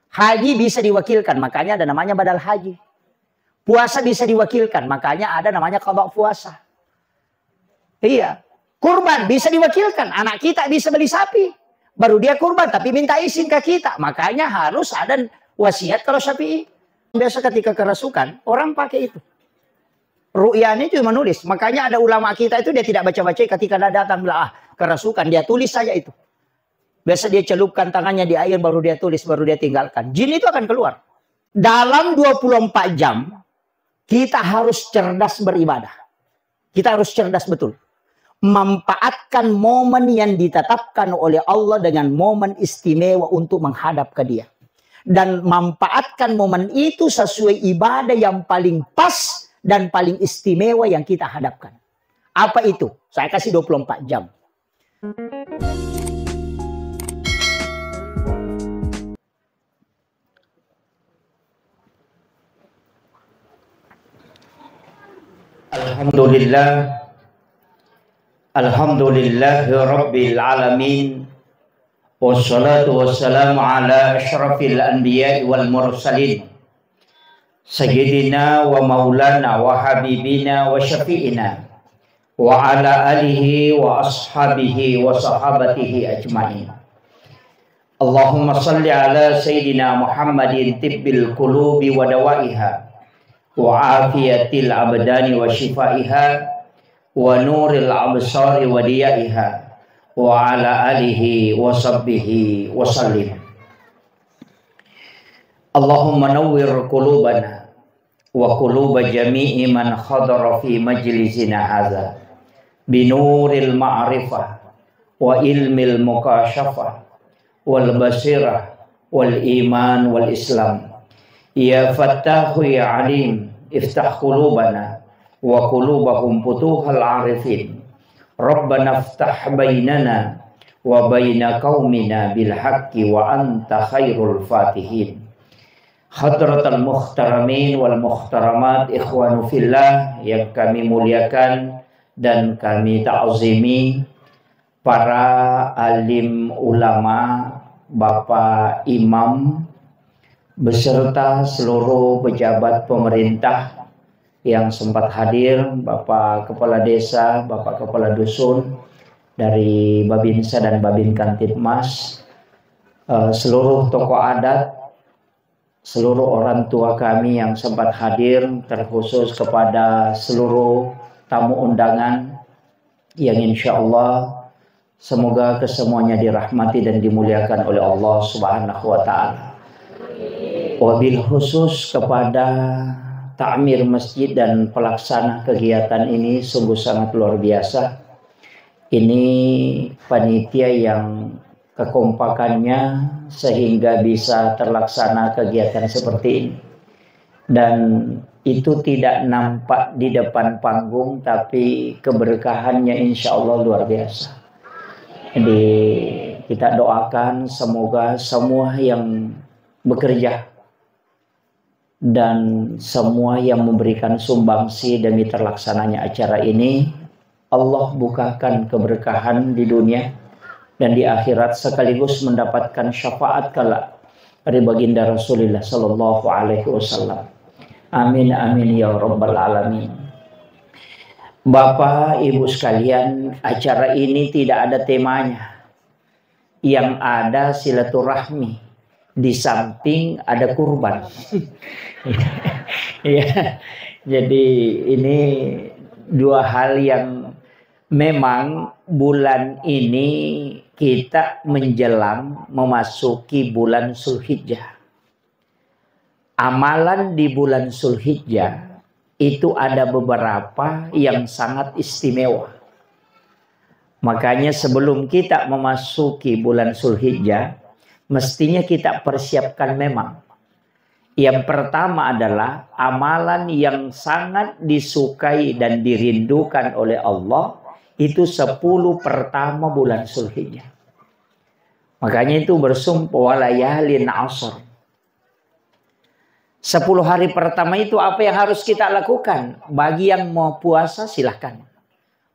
Haji bisa diwakilkan, makanya ada namanya badal haji. Puasa bisa diwakilkan, makanya ada namanya qada puasa. Iya. Kurban bisa diwakilkan, anak kita bisa beli sapi. Baru dia kurban, tapi minta izin ke kita. Makanya harus ada wasiat kalau Syafi'i. Biasa ketika kerasukan, orang pakai itu. Ru'yahnya cuma nulis. Makanya ada ulama kita itu dia tidak baca-baca ketika dia datang bilang, kerasukan. Dia tulis saja itu. Biasa dia celupkan tangannya di air, baru dia tulis, baru dia tinggalkan. Jin itu akan keluar. Dalam 24 jam, kita harus cerdas beribadah. Kita harus cerdas betul. Memanfaatkan momen yang ditetapkan oleh Allah dengan momen istimewa untuk menghadap ke Dia. Dan manfaatkan momen itu sesuai ibadah yang paling pas dan paling istimewa yang kita hadapkan. Apa itu? Saya kasih 24 jam. Alhamdulillahi Rabbil Alamin. Wassalatu wassalamu ala ashrafil anbiya'i wal mursalin. Sayyidina wa maulana wa habibina wa syafi'ina. Wa ala alihi wa ashabihi wa sahabatihi ajma'in. Allahumma salli ala Sayyidina Muhammadin tibbil qulubi wa dawaiha. Wa afiyatil abdani wa shifaiha wa nuril absari wa diyaiha wa ala alihi wa sahbihi wa sallim. Allahumma nawwir qulubana wa quluba jami'i man khadara fi majlisina hadza binuril ma'rifah wa ilmil mukashafah wal basirah wal iman wal islam. Ya Fattahu ya Alim, iftah qulubana wa qulubahum futuhal arifin. Rabbana iftah bainana wa baina qaumina bil haqqi wa anta khairul fatihin. Hadratal muhtaramin wal muhtaramat, ikhwanu fillah yang kami muliakan dan kami ta'zimi, para alim ulama, Bapak Imam, beserta seluruh pejabat pemerintah yang sempat hadir, Bapak Kepala Desa, Bapak Kepala Dusun dari Babinsa dan Babin Kantipmas, seluruh tokoh adat, seluruh orang tua kami yang sempat hadir, terkhusus kepada seluruh tamu undangan yang insya Allah semoga kesemuanya dirahmati dan dimuliakan oleh Allah Subhanahu wa Ta'ala. Wabil khusus kepada takmir masjid dan pelaksana kegiatan ini sungguh sangat luar biasa. Ini panitia yang kekompakannya sehingga bisa terlaksana kegiatan seperti ini. Dan itu tidak nampak di depan panggung, tapi keberkahannya insya Allah luar biasa. Jadi kita doakan semoga semua yang bekerja dan semua yang memberikan sumbangsi demi terlaksananya acara ini, Allah bukakan keberkahan di dunia dan di akhirat, sekaligus mendapatkan syafaat kelak dari baginda Rasulullah Sallallahu Alaihi Wasallam. Amin amin ya rabbal alamin. Bapak Ibu sekalian, acara ini tidak ada temanya. Yang ada silaturahmi. Di samping ada kurban. Ya, jadi ini dua hal yang memang bulan ini kita menjelang memasuki bulan Zulhijjah. Amalan di bulan Zulhijjah itu ada beberapa yang sangat istimewa. Makanya sebelum kita memasuki bulan Zulhijjah, mestinya kita persiapkan memang. Yang pertama adalah amalan yang sangat disukai dan dirindukan oleh Allah, itu 10 pertama bulan Zulhijjah. Makanya itu bersumpah walayalin asr. 10 hari pertama itu apa yang harus kita lakukan? Bagi yang mau puasa silahkan.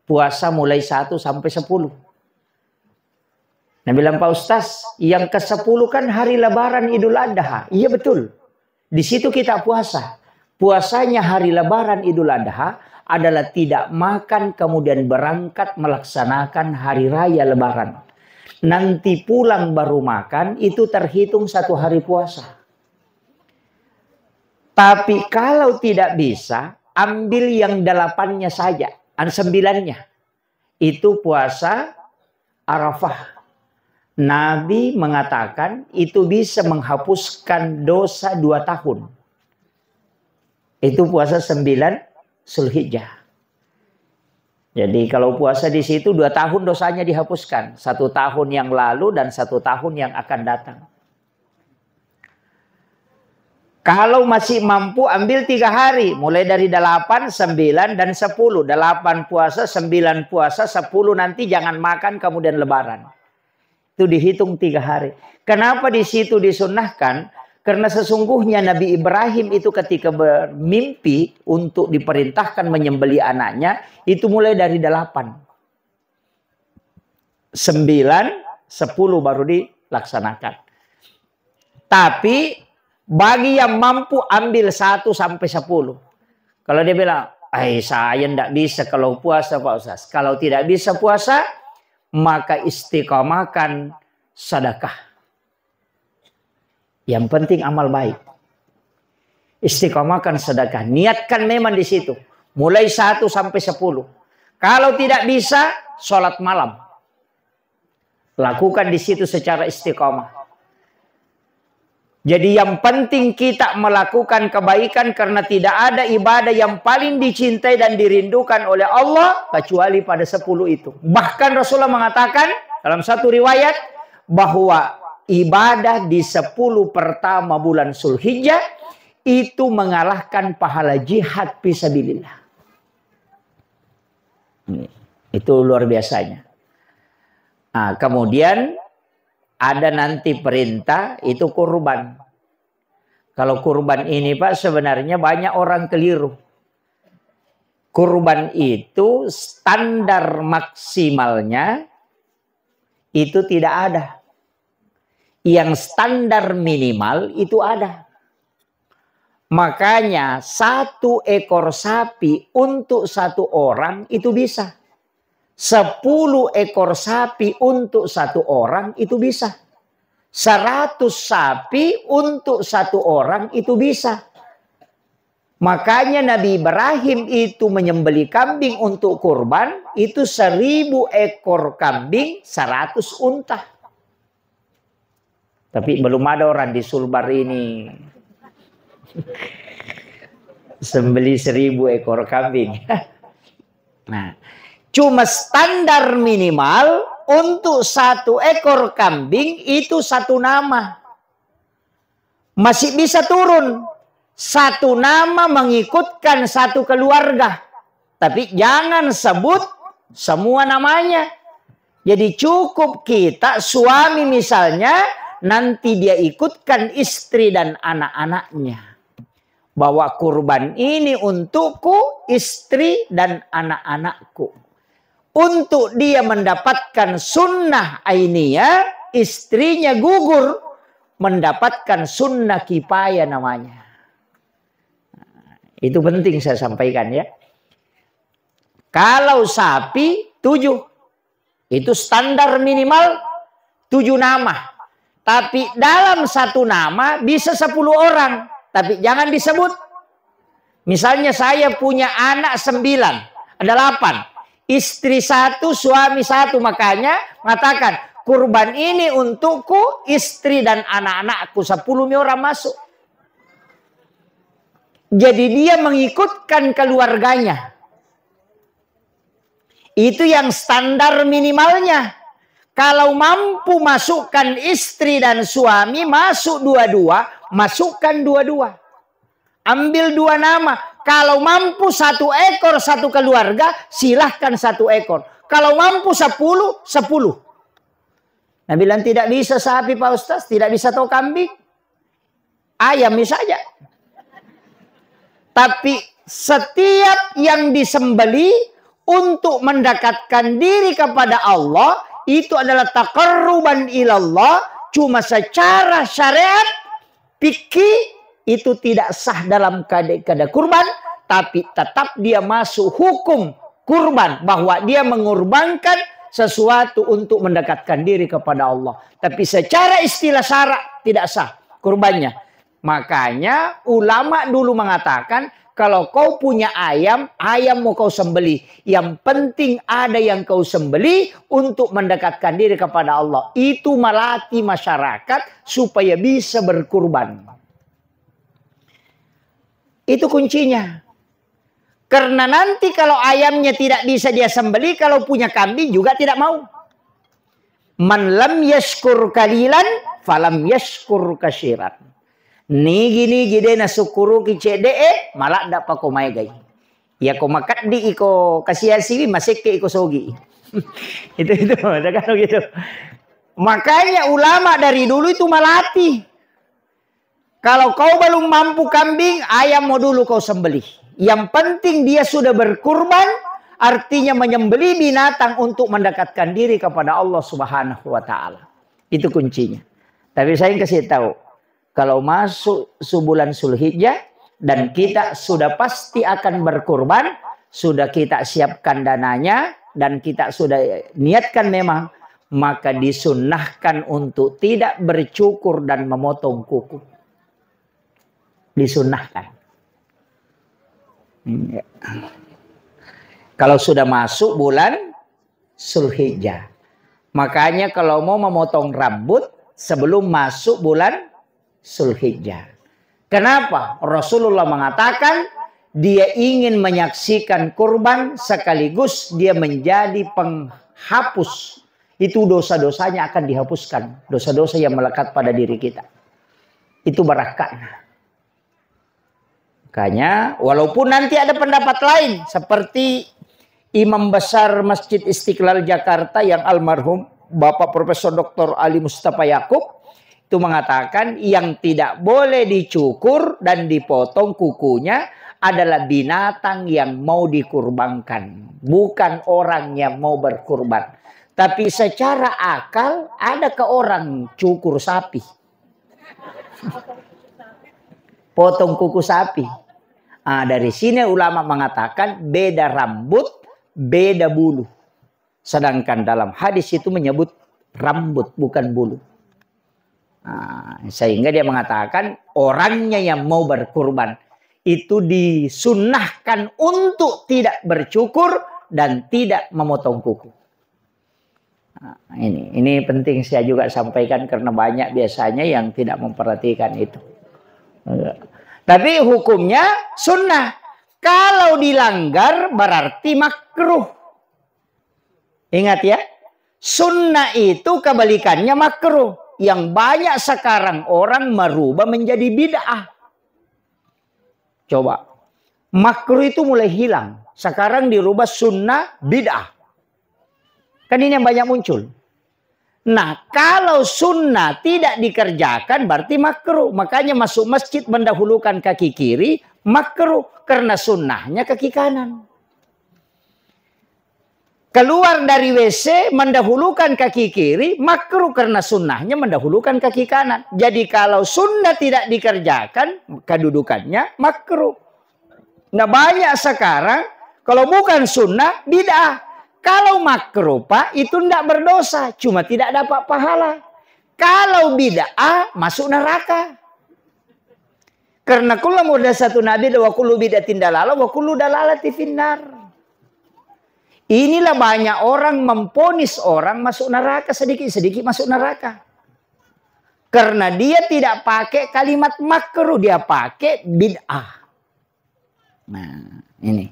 Puasa mulai 1 sampai 10. Nah bilang, Pak Ustaz, yang ke-10 kan hari Lebaran Idul Adha. Iya betul. Di situ kita puasa. Puasanya hari Lebaran Idul Adha adalah tidak makan kemudian berangkat melaksanakan hari raya Lebaran. Nanti pulang baru makan, itu terhitung 1 hari puasa. Tapi kalau tidak bisa, ambil yang 8-nya saja, 9-nya. Itu puasa Arafah. Nabi mengatakan itu bisa menghapuskan dosa 2 tahun. Itu puasa 9 Zulhijjah. Jadi kalau puasa di situ 2 tahun dosanya dihapuskan. 1 tahun yang lalu dan 1 tahun yang akan datang. Kalau masih mampu ambil 3 hari. Mulai dari 8, 9, dan 10. 8 puasa, 9 puasa, 10 nanti jangan makan kemudian Lebaran. Itu dihitung 3 hari. Kenapa di situ disunnahkan? Karena sesungguhnya Nabi Ibrahim itu ketika bermimpi untuk diperintahkan menyembelih anaknya, itu mulai dari 8. 9, 10 baru dilaksanakan. Tapi bagi yang mampu ambil 1 sampai 10. Kalau dia bilang, saya tidak bisa kalau puasa Pak Ustaz. Kalau tidak bisa puasa, maka istiqomahkan sedekah. Yang penting amal baik. Istiqomahkan sedekah. Niatkan memang di situ. Mulai 1 sampai 10. Kalau tidak bisa, sholat malam. Lakukan di situ secara istiqomah. Jadi yang penting kita melakukan kebaikan karena tidak ada ibadah yang paling dicintai dan dirindukan oleh Allah kecuali pada 10 itu. Bahkan Rasulullah mengatakan dalam satu riwayat bahwa ibadah di 10 pertama bulan Zulhijjah itu mengalahkan pahala jihad fisabilillah. Itu luar biasanya. Nah, kemudian ada nanti perintah itu kurban. Kalau kurban ini Pak sebenarnya banyak orang keliru. Kurban itu standar maksimalnya itu tidak ada. Yang standar minimal itu ada. Makanya 1 ekor sapi untuk 1 orang itu bisa. 10 ekor sapi untuk 1 orang itu bisa. 100 sapi untuk 1 orang itu bisa. Makanya Nabi Ibrahim itu menyembelih kambing untuk kurban. Itu 1000 ekor kambing, 100 unta. Tapi belum ada orang di Sulbar ini sembelih 1000 ekor kambing. Nah, cuma standar minimal untuk 1 ekor kambing itu 1 nama. Masih bisa turun. 1 nama mengikutkan 1 keluarga. Tapi jangan sebut semua namanya. Jadi cukup kita suami misalnya nanti dia ikutkan istri dan anak-anaknya. Bahwa kurban ini untukku, istri dan anak-anakku. Untuk dia mendapatkan sunnah ainiyah, istrinya gugur mendapatkan sunnah kifayah namanya. Itu penting saya sampaikan ya. Kalau sapi 7, itu standar minimal 7 nama. Tapi dalam 1 nama bisa 10 orang. Tapi jangan disebut. Misalnya saya punya anak 9, ada 8. Istri 1, suami 1. Makanya mengatakan kurban ini untukku, istri dan anak-anakku. 10 orang masuk. Jadi dia mengikutkan keluarganya. Itu yang standar minimalnya. Kalau mampu masukkan istri dan suami, masuk 2-2, masukkan 2-2. Ambil 2 nama. Kalau mampu 1 ekor 1 keluarga, silahkan 1 ekor. Kalau mampu 10, 10. Nah bilang tidak bisa sapi Pak Ustaz, tidak bisa tahu kambing. Ayam saja. Tapi setiap yang disembeli untuk mendekatkan diri kepada Allah, itu adalah taqarruban ilallah, cuma secara syariat fikih itu tidak sah dalam keadaan kurban, tapi tetap dia masuk hukum kurban, bahwa dia mengorbankan sesuatu untuk mendekatkan diri kepada Allah. Tapi secara istilah syara tidak sah kurbannya. Makanya ulama dulu mengatakan, kalau kau punya ayam, ayam mau kau sembelih. Yang penting ada yang kau sembelih untuk mendekatkan diri kepada Allah. Itu melatih masyarakat supaya bisa berkurban. Itu kuncinya. Karena nanti kalau ayamnya tidak bisa dia sembelih, kalau punya kambing juga tidak mau. Man lam yashkur kalilan, falam yashkur kasyiran. Ni gini gede na sukuru ki cede malah dapat ko mai gai. Ya ko makat di iko kasihan siwi masih ke iko sogi. itu ada kan gitu. Makanya ulama dari dulu itu melatih. Kalau kau belum mampu kambing, ayam mau dulu kau sembelih. Yang penting dia sudah berkurban, artinya menyembelih binatang untuk mendekatkan diri kepada Allah Subhanahu wa taala. Itu kuncinya. Tapi saya kasih tahu, kalau masuk bulan Zulhijjah dan kita sudah pasti akan berkurban, sudah kita siapkan dananya dan kita sudah niatkan memang, maka disunnahkan untuk tidak bercukur dan memotong kuku. Disunnahkan. Kalau sudah masuk bulan Zulhijjah. Makanya kalau mau memotong rambut sebelum masuk bulan Zulhijjah. Kenapa? Rasulullah mengatakan dia ingin menyaksikan kurban sekaligus dia menjadi penghapus. Itu dosa-dosanya akan dihapuskan. Dosa-dosa yang melekat pada diri kita. Itu barakahnya. Makanya walaupun nanti ada pendapat lain seperti Imam Besar Masjid Istiqlal Jakarta yang almarhum Bapak Profesor Dr. Ali Mustafa Yakub itu mengatakan yang tidak boleh dicukur dan dipotong kukunya adalah binatang yang mau dikurbankan, bukan orang yang mau berkurban. Tapi secara akal ada ke orang cukur sapi, potong kuku sapi. Dari sini ulama mengatakan beda rambut, beda bulu. Sedangkan dalam hadis itu menyebut rambut bukan bulu. Sehingga dia mengatakan orangnya yang mau berkurban itu disunnahkan untuk tidak bercukur dan tidak memotong kuku. Ini penting saya juga sampaikan karena banyak biasanya yang tidak memperhatikan itu. Tapi hukumnya sunnah. Kalau dilanggar berarti makruh. Ingat ya, sunnah itu kebalikannya makruh. Yang banyak sekarang orang merubah menjadi bid'ah. Coba. Makruh itu mulai hilang. Sekarang dirubah sunnah bid'ah. Kan ini yang banyak muncul. Nah, kalau sunnah tidak dikerjakan berarti makruh. Makanya masuk masjid mendahulukan kaki kiri, makruh. Karena sunnahnya kaki kanan. Keluar dari WC mendahulukan kaki kiri, makruh. Karena sunnahnya mendahulukan kaki kanan. Jadi kalau sunnah tidak dikerjakan, kedudukannya makruh. Nah, banyak sekarang, kalau bukan sunnah, bid'ah. Kalau makruh Pak, itu tidak berdosa. Cuma tidak dapat pahala. Kalau bid'ah, masuk neraka. Karena kullu muhdatsatun nabi wa kullu bid'atin dalalah wa kullu dalalati finnar. Inilah banyak orang memponis orang masuk neraka. Sedikit-sedikit masuk neraka. Karena dia tidak pakai kalimat makruh. Dia pakai bid'ah. Nah, ini.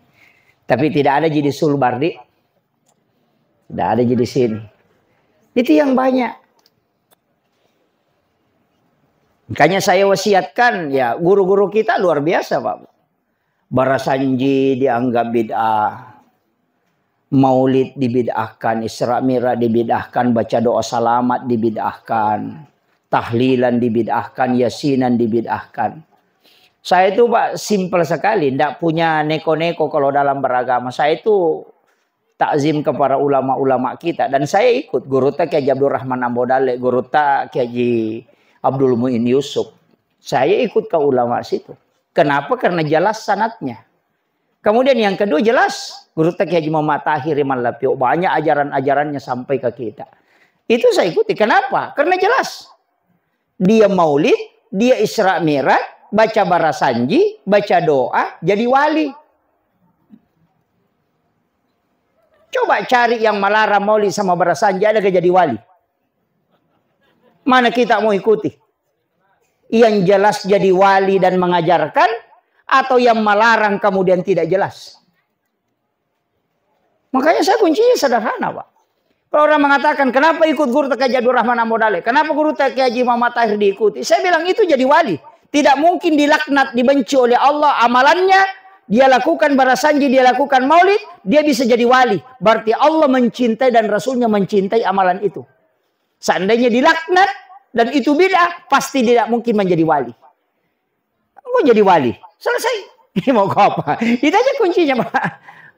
Tapi tidak ada jadi sulbardi. Tidak ada jadi sini. Itu yang banyak. Makanya saya wasiatkan ya guru-guru kita luar biasa Pak. Barasanji dianggap bid'ah. Maulid dibid'ahkan. Isra Mi'raj dibid'ahkan. Baca doa salamat dibid'ahkan. Tahlilan dibid'ahkan. Yasinan dibid'ahkan. Saya itu Pak simpel sekali. Tidak punya neko-neko kalau dalam beragama. Saya itu takzim kepada ulama-ulama kita. Dan saya ikut guru ta Kiai Abdul Rahman Ambodale, guru ta Kiai Abdul Muin Yusuf. Saya ikut ke ulama situ. Kenapa? Karena jelas sanatnya. Kemudian yang kedua jelas guru ta Kiai Muhammad Tahir Iman Lapio, banyak ajaran-ajarannya sampai ke kita. Itu saya ikuti. Kenapa? Karena jelas. Dia maulid, dia Isra Mi'raj, baca barasanji, baca doa, jadi wali. Coba cari yang melarang maulid sama barasanji, ada gak jadi wali? Mana kita mau ikuti? Yang jelas jadi wali dan mengajarkan, atau yang melarang kemudian tidak jelas? Makanya saya kuncinya sederhana, Pak. Kalau orang mengatakan, kenapa ikut guru Kiai Abdul Rahman Ambodale? Kenapa guru Kiai Muhammad Tahir diikuti? Saya bilang itu jadi wali. Tidak mungkin dilaknat, dibenci oleh Allah amalannya. Dia lakukan barasanji, dia lakukan maulid, dia bisa jadi wali. Berarti Allah mencintai dan Rasulnya mencintai amalan itu. Seandainya dilaknat dan itu bid'ah, pasti tidak mungkin menjadi wali. Mau jadi wali? Selesai. Ini mau apa? Itu aja kuncinya, Pak.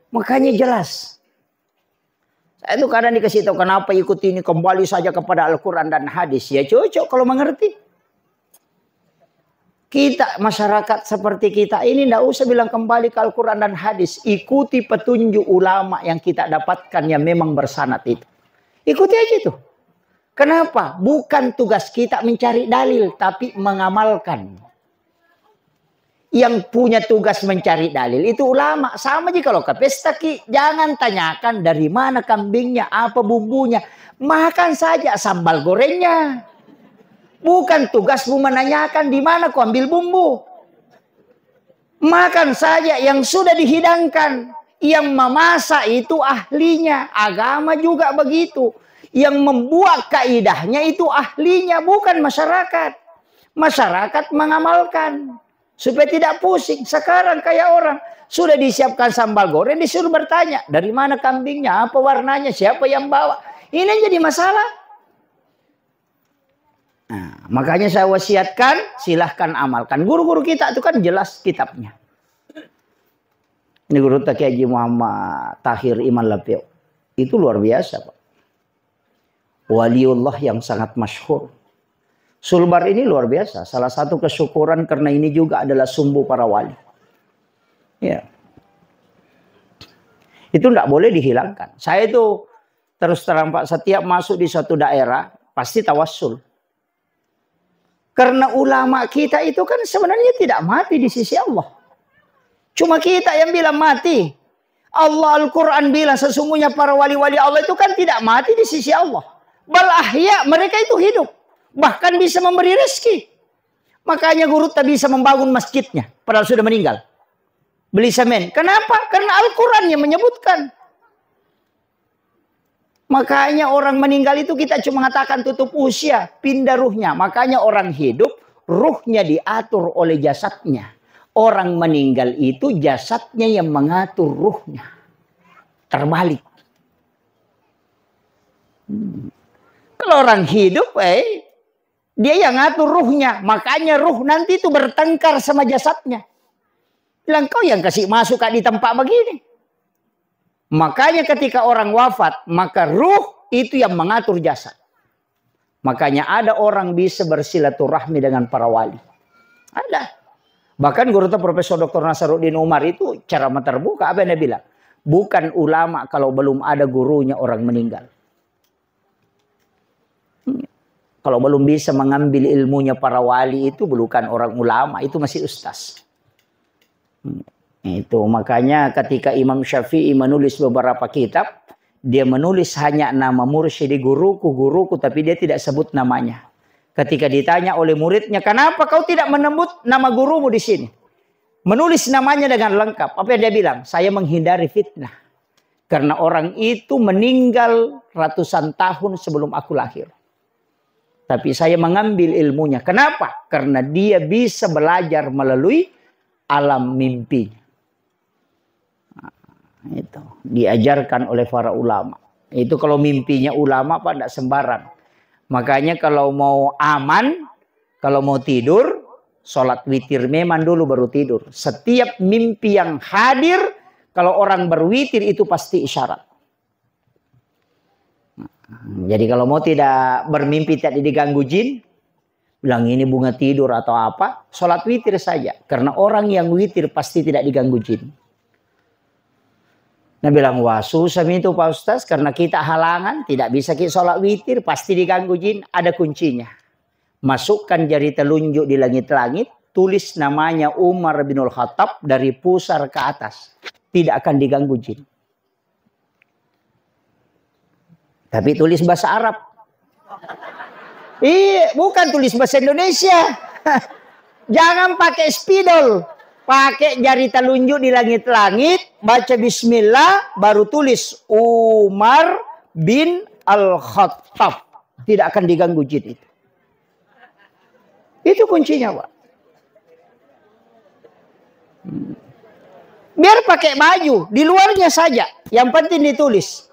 Makanya jelas. Saya itu kadang dikasih tahu kenapa ikut ini, kembali saja kepada Al-Quran dan hadis. Ya cocok kalau mengerti. Kita masyarakat seperti kita ini tidak usah bilang kembali ke Al-Quran dan hadis. Ikuti petunjuk ulama yang kita dapatkan yang memang bersanad itu. Ikuti aja itu. Kenapa? Bukan tugas kita mencari dalil, tapi mengamalkan. Yang punya tugas mencari dalil itu ulama. Sama aja kalau ke pesta, jangan tanyakan dari mana kambingnya, apa bumbunya. Makan saja sambal gorengnya. Bukan tugasmu menanyakan di mana kau ambil bumbu. Makan saja yang sudah dihidangkan. Yang memasak itu ahlinya. Agama juga begitu. Yang membuat kaidahnya itu ahlinya, bukan masyarakat. Masyarakat mengamalkan. Supaya tidak pusing. Sekarang kayak orang sudah disiapkan sambal goreng, disuruh bertanya dari mana kambingnya, apa warnanya, siapa yang bawa. Ini jadi masalah. Nah, makanya saya wasiatkan, silahkan amalkan. Guru-guru kita itu kan jelas kitabnya. Ini guru Kiai Muhammad Tahir Iman Lapio. Itu luar biasa, Pak. Waliullah yang sangat masyhur. Sulbar ini luar biasa. Salah satu kesyukuran karena ini juga adalah sumbu para wali. Ya. Itu tidak boleh dihilangkan. Saya itu terus terang Pak, setiap masuk di suatu daerah pasti tawassul. Karena ulama kita itu kan sebenarnya tidak mati di sisi Allah. Cuma kita yang bilang mati. Allah Al-Quran bilang sesungguhnya para wali-wali Allah itu kan tidak mati di sisi Allah. Bal ahya, mereka itu hidup. Bahkan bisa memberi rezeki. Makanya guru tak bisa membangun masjidnya. Padahal sudah meninggal. Beli semen. Kenapa? Karena Al-Quran yang menyebutkan. Makanya orang meninggal itu kita cuma mengatakan tutup usia. Pindah ruhnya. Makanya orang hidup. Ruhnya diatur oleh jasadnya. Orang meninggal itu jasadnya yang mengatur ruhnya. Terbalik. Kalau orang hidup, dia yang ngatur ruhnya. Makanya ruh nanti itu bertengkar sama jasadnya. Bilang kau yang kasih masuk di tempat begini. Makanya ketika orang wafat, maka ruh itu yang mengatur jasad. Makanya ada orang bisa bersilaturahmi dengan para wali. Ada. Bahkan guru Profesor Dr. Nasaruddin Umar itu cara terbuka. Apa yang dia bilang? Bukan ulama kalau belum ada gurunya orang meninggal. Kalau belum bisa mengambil ilmunya para wali itu bukan orang ulama, itu masih ustaz. Itu makanya ketika Imam Syafi'i menulis beberapa kitab, dia menulis hanya nama mursyidi guruku, tapi dia tidak sebut namanya. Ketika ditanya oleh muridnya, kenapa kau tidak menyebut nama gurumu di sini? Menulis namanya dengan lengkap. Apa yang dia bilang? Saya menghindari fitnah. Karena orang itu meninggal ratusan tahun sebelum aku lahir. Tapi saya mengambil ilmunya. Kenapa? Karena dia bisa belajar melalui alam mimpi. Nah, itu diajarkan oleh para ulama. Itu kalau mimpinya ulama Pak, tidak sembarang. Makanya kalau mau aman, kalau mau tidur, sholat witir memang dulu baru tidur. Setiap mimpi yang hadir, kalau orang berwitir itu pasti isyarat. Jadi kalau mau tidak bermimpi tidak diganggu jin, bilang ini bunga tidur atau apa, sholat witir saja. Karena orang yang witir pasti tidak diganggu jin. Nah bilang, wah susah itu Pak Ustaz, karena kita halangan, tidak bisa kita sholat witir, pasti diganggu jin. Ada kuncinya. Masukkan jari telunjuk di langit-langit, tulis namanya Umar bin Khattab dari pusar ke atas. Tidak akan diganggu jin. Tapi tulis bahasa Arab. Iya, bukan tulis bahasa Indonesia. Jangan pakai spidol. Pakai jari telunjuk di langit-langit, baca bismillah, baru tulis Umar bin Al-Khattab. Tidak akan diganggu jin itu. Itu kuncinya, Pak. Biar pakai baju, di luarnya saja. Yang penting ditulis.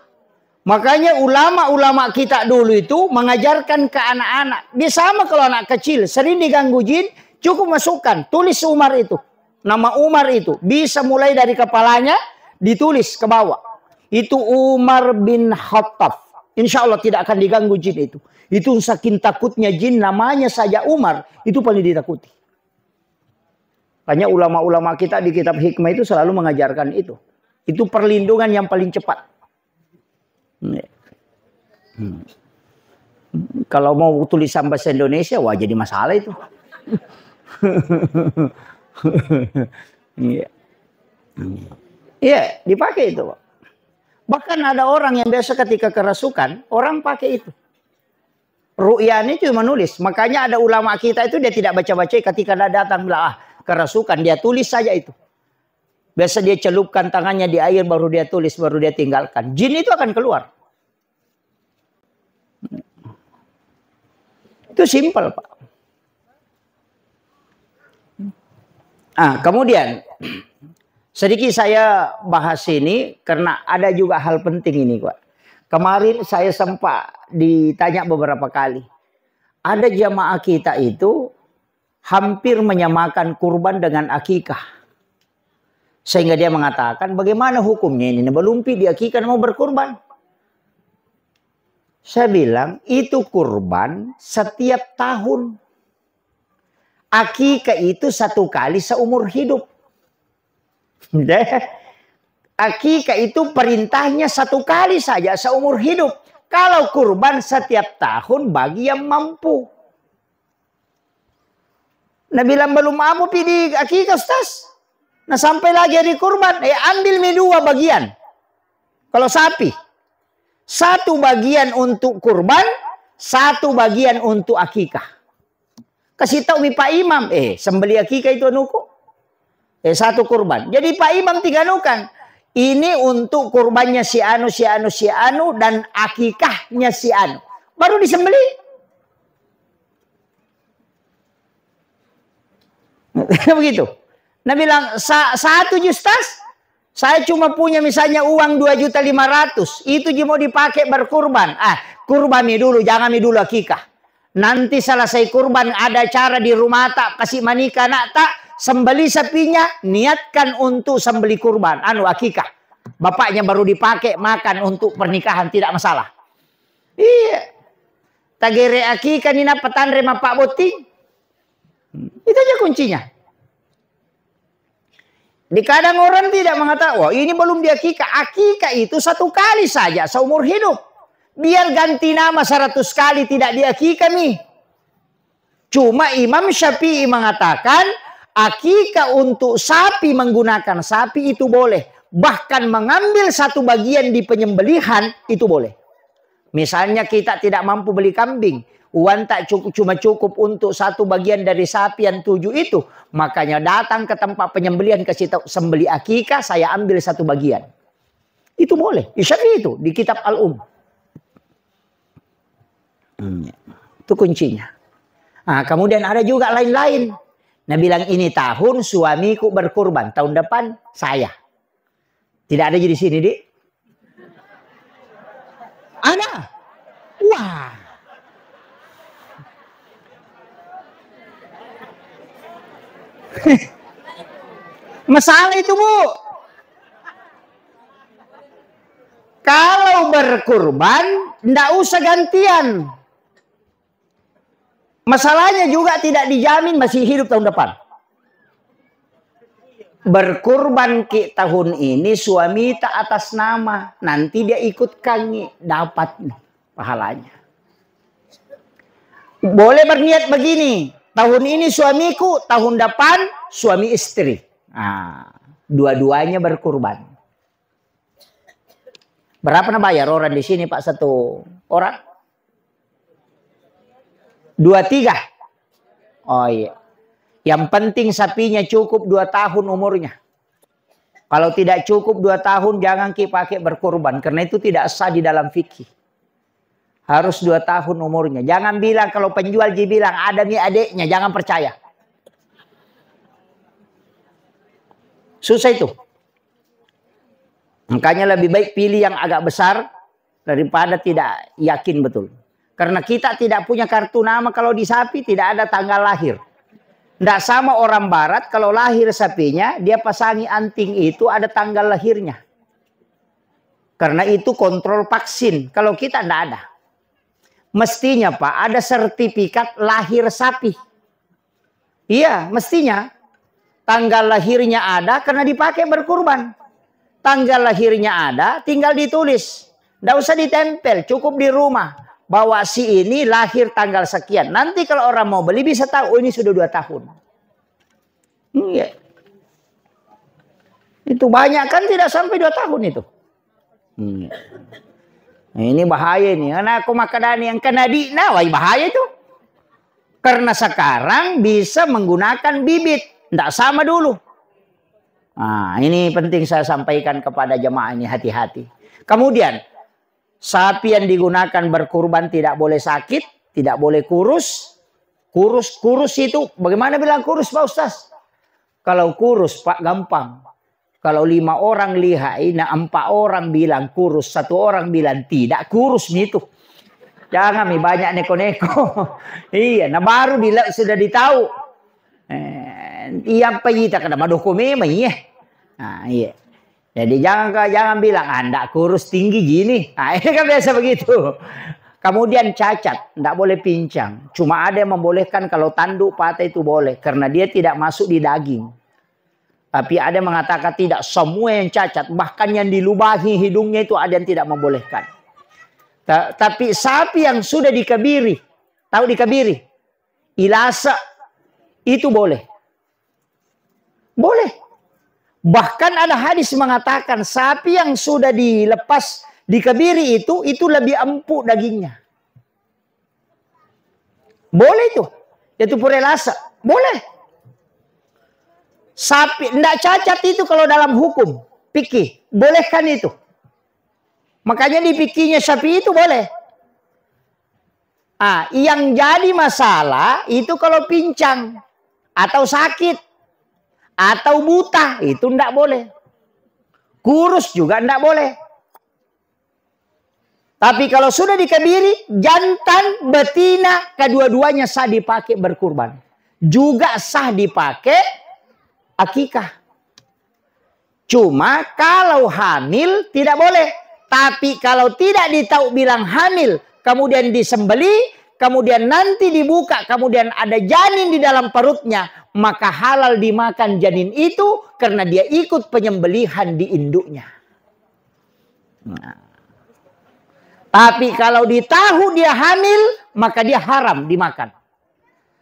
Makanya ulama-ulama kita dulu itu mengajarkan ke anak-anak. Dia sama kalau anak kecil, sering diganggu jin, cukup masukkan. Tulis Umar itu. Nama Umar itu. Bisa mulai dari kepalanya, ditulis ke bawah. Itu Umar bin Khattab. Insya Allah tidak akan diganggu jin itu. Itu saking takutnya jin, namanya saja Umar. Itu paling ditakuti. Hanya ulama-ulama kita di kitab hikmah itu selalu mengajarkan itu. Itu perlindungan yang paling cepat. Kalau mau tulisan bahasa Indonesia, wah jadi masalah itu. Iya, dipakai itu. Bahkan ada orang yang biasa ketika kerasukan, orang pakai itu. Ru'yani cuma nulis. Makanya ada ulama kita itu dia tidak baca-baca ketika dia datang bilang, kerasukan, dia tulis saja itu. Biasa dia celupkan tangannya di air, baru dia tulis, baru dia tinggalkan. Jin itu akan keluar. Itu simpel, Pak. Kemudian, sedikit saya bahas ini, karena ada juga hal penting ini, Pak. Kemarin saya sempat ditanya beberapa kali. Ada jamaah kita itu hampir menyamakan kurban dengan akikah. Sehingga dia mengatakan, bagaimana hukumnya ini? Belum di akikah mau berkurban. Saya bilang, itu kurban setiap tahun. Akikah itu 1 kali seumur hidup. Akikah itu perintahnya 1 kali saja seumur hidup. Kalau kurban setiap tahun bagi yang mampu. Nah bilang belum mampu pilih akikah Ustaz. Nah sampai lagi hari kurban, ambil 2 bagian. Kalau sapi, 1 bagian untuk kurban, 1 bagian untuk akikah. Kasih tahu Pak Imam, sembeli akikah itu anuku. 1 kurban. Jadi Pak Imam 3 anukan. Ini untuk kurbannya si anu, si anu, si anu, dan akikahnya si anu. Baru disembeli. Begitu. Nah bilang, 1 Ustaz, saya cuma punya misalnya uang 2.500.000. Itu mau dipakai berkurban. Kurban dulu, jangan dulu akikah. Nanti selesai kurban ada cara di rumah tak, kasih manika nak tak, sembeli sapinya, niatkan untuk sembeli kurban. Akikah. Bapaknya baru dipakai makan untuk pernikahan, tidak masalah. Iya. Tagere akikah nina petan rema Pak Boting. Itu aja kuncinya. Di kadang orang tidak mengatakan, wah ini belum diakikah. Akikah itu 1 kali saja seumur hidup. Biar ganti nama 100 kali tidak diakikah nih. Cuma Imam Syafi'i mengatakan, akikah untuk sapi menggunakan sapi itu boleh. Bahkan mengambil 1 bagian di penyembelihan itu boleh. Misalnya kita tidak mampu beli kambing. Uang tak cukup, cuma cukup untuk 1 bagian dari sapi yang 7 itu. Makanya datang ke tempat penyembelihan, kasih tahu sembeli akikah, saya ambil 1 bagian. Itu boleh. Syafi'i itu di kitab Al-Um. Itu kuncinya. Kemudian ada juga lain-lain. Nah bilang ini tahun suamiku berkurban, tahun depan saya. Tidak ada di sini, Dik? Ada. Wah. Masalah itu, Bu. Kalau Kalau berkurban, ndak usah gantian. Masalahnya juga tidak dijamin masih hidup tahun depan. Berkurban ki tahun ini suami tak atas nama. Nanti dia ikut kangi, dapat nih pahalanya. Boleh berniat begini. Tahun ini suamiku, tahun depan suami istri. Nah, dua-duanya berkurban. Berapa nak bayar orang di sini Pak satu orang? 2-3. Oh iya. Yang penting sapinya cukup 2 tahun umurnya. Kalau tidak cukup 2 tahun jangan pakai berkurban. Karena itu tidak sah di dalam fikih. Harus 2 tahun umurnya. Jangan bilang kalau penjual bilang ada nih adiknya. Jangan percaya. Susah itu. Makanya lebih baik pilih yang agak besar daripada tidak yakin betul. Karena kita tidak punya kartu nama kalau di sapi tidak ada tanggal lahir. Tidak sama orang barat kalau lahir sapinya dia pasangi anting itu ada tanggal lahirnya. Karena itu kontrol vaksin. Kalau kita tidak ada. Mestinya Pak ada sertifikat lahir sapi. Iya mestinya. Tanggal lahirnya ada karena dipakai berkurban. Tanggal lahirnya ada tinggal ditulis. Tidak usah ditempel cukup di rumah. Bahwa si ini lahir tanggal sekian. Nanti kalau orang mau beli bisa tahu, oh ini sudah 2 tahun. Iya. Itu banyak kan tidak sampai 2 tahun itu. Iya. Nah, ini bahaya nih. Karena aku makan yang kena di wah bahaya itu. Karena sekarang bisa menggunakan bibit. Tidak sama dulu. Nah, ini penting saya sampaikan kepada jemaah ini hati-hati. Kemudian sapi yang digunakan berkurban tidak boleh sakit, tidak boleh kurus. Kurus itu, bagaimana bilang kurus Pak Ustaz? Kalau kurus Pak gampang. Kalau 5 orang lihai, nah 4 orang bilang kurus, 1 orang bilang tidak kurus itu. Jangan banyak neko-neko. Iya, nah baru sudah ditahu. Iya apa kita kena maduko memang iya. Nah, iya. Jadi jangan bilang Anda kurus tinggi gini. Nah, ini kan biasa begitu. Kemudian cacat, tidak boleh pincang. Cuma ada yang membolehkan kalau tanduk patah itu boleh. Karena dia tidak masuk di daging. Tapi ada yang mengatakan tidak. Semua yang cacat, bahkan yang dilubahi hidungnya itu ada yang tidak membolehkan. Tapi sapi yang sudah dikebiri. Tahu dikebiri? Ilasa. Itu boleh. Boleh. Bahkan ada hadis mengatakan sapi yang sudah dilepas dikebiri itu lebih empuk dagingnya. Boleh itu. Itu purelasa. Boleh. Sapi tidak cacat itu kalau dalam hukum fikih. Bolehkan itu. Makanya di fikihnya sapi itu boleh. Yang jadi masalah itu kalau pincang atau sakit. Atau buta, itu tidak boleh. Kurus juga tidak boleh. Tapi kalau sudah dikebiri, jantan, betina, kedua-duanya sah dipakai berkurban. Juga sah dipakai akikah. Cuma kalau hamil tidak boleh. Tapi kalau tidak ditahu bilang hamil, kemudian disembeli, kemudian nanti dibuka, kemudian ada janin di dalam perutnya, maka halal dimakan janin itu karena dia ikut penyembelihan di induknya. Nah. Tapi kalau ditahu dia hamil, maka dia haram dimakan.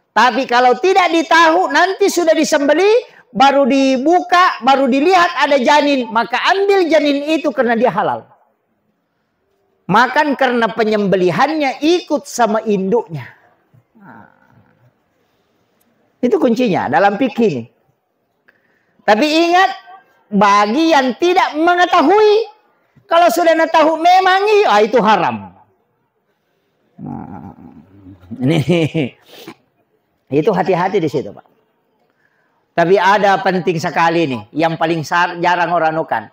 Tapi kalau tidak ditahu, nanti sudah disembeli, baru dibuka, baru dilihat ada janin, maka ambil janin itu karena dia halal. Makan karena penyembelihannya ikut sama induknya. Itu kuncinya dalam fikih ini. Tapi ingat, bagi yang tidak mengetahui, kalau sudah tahu memang itu haram. Nah, ini itu hati-hati di situ, Pak. Tapi ada penting sekali nih, yang paling jarang orang lakukan.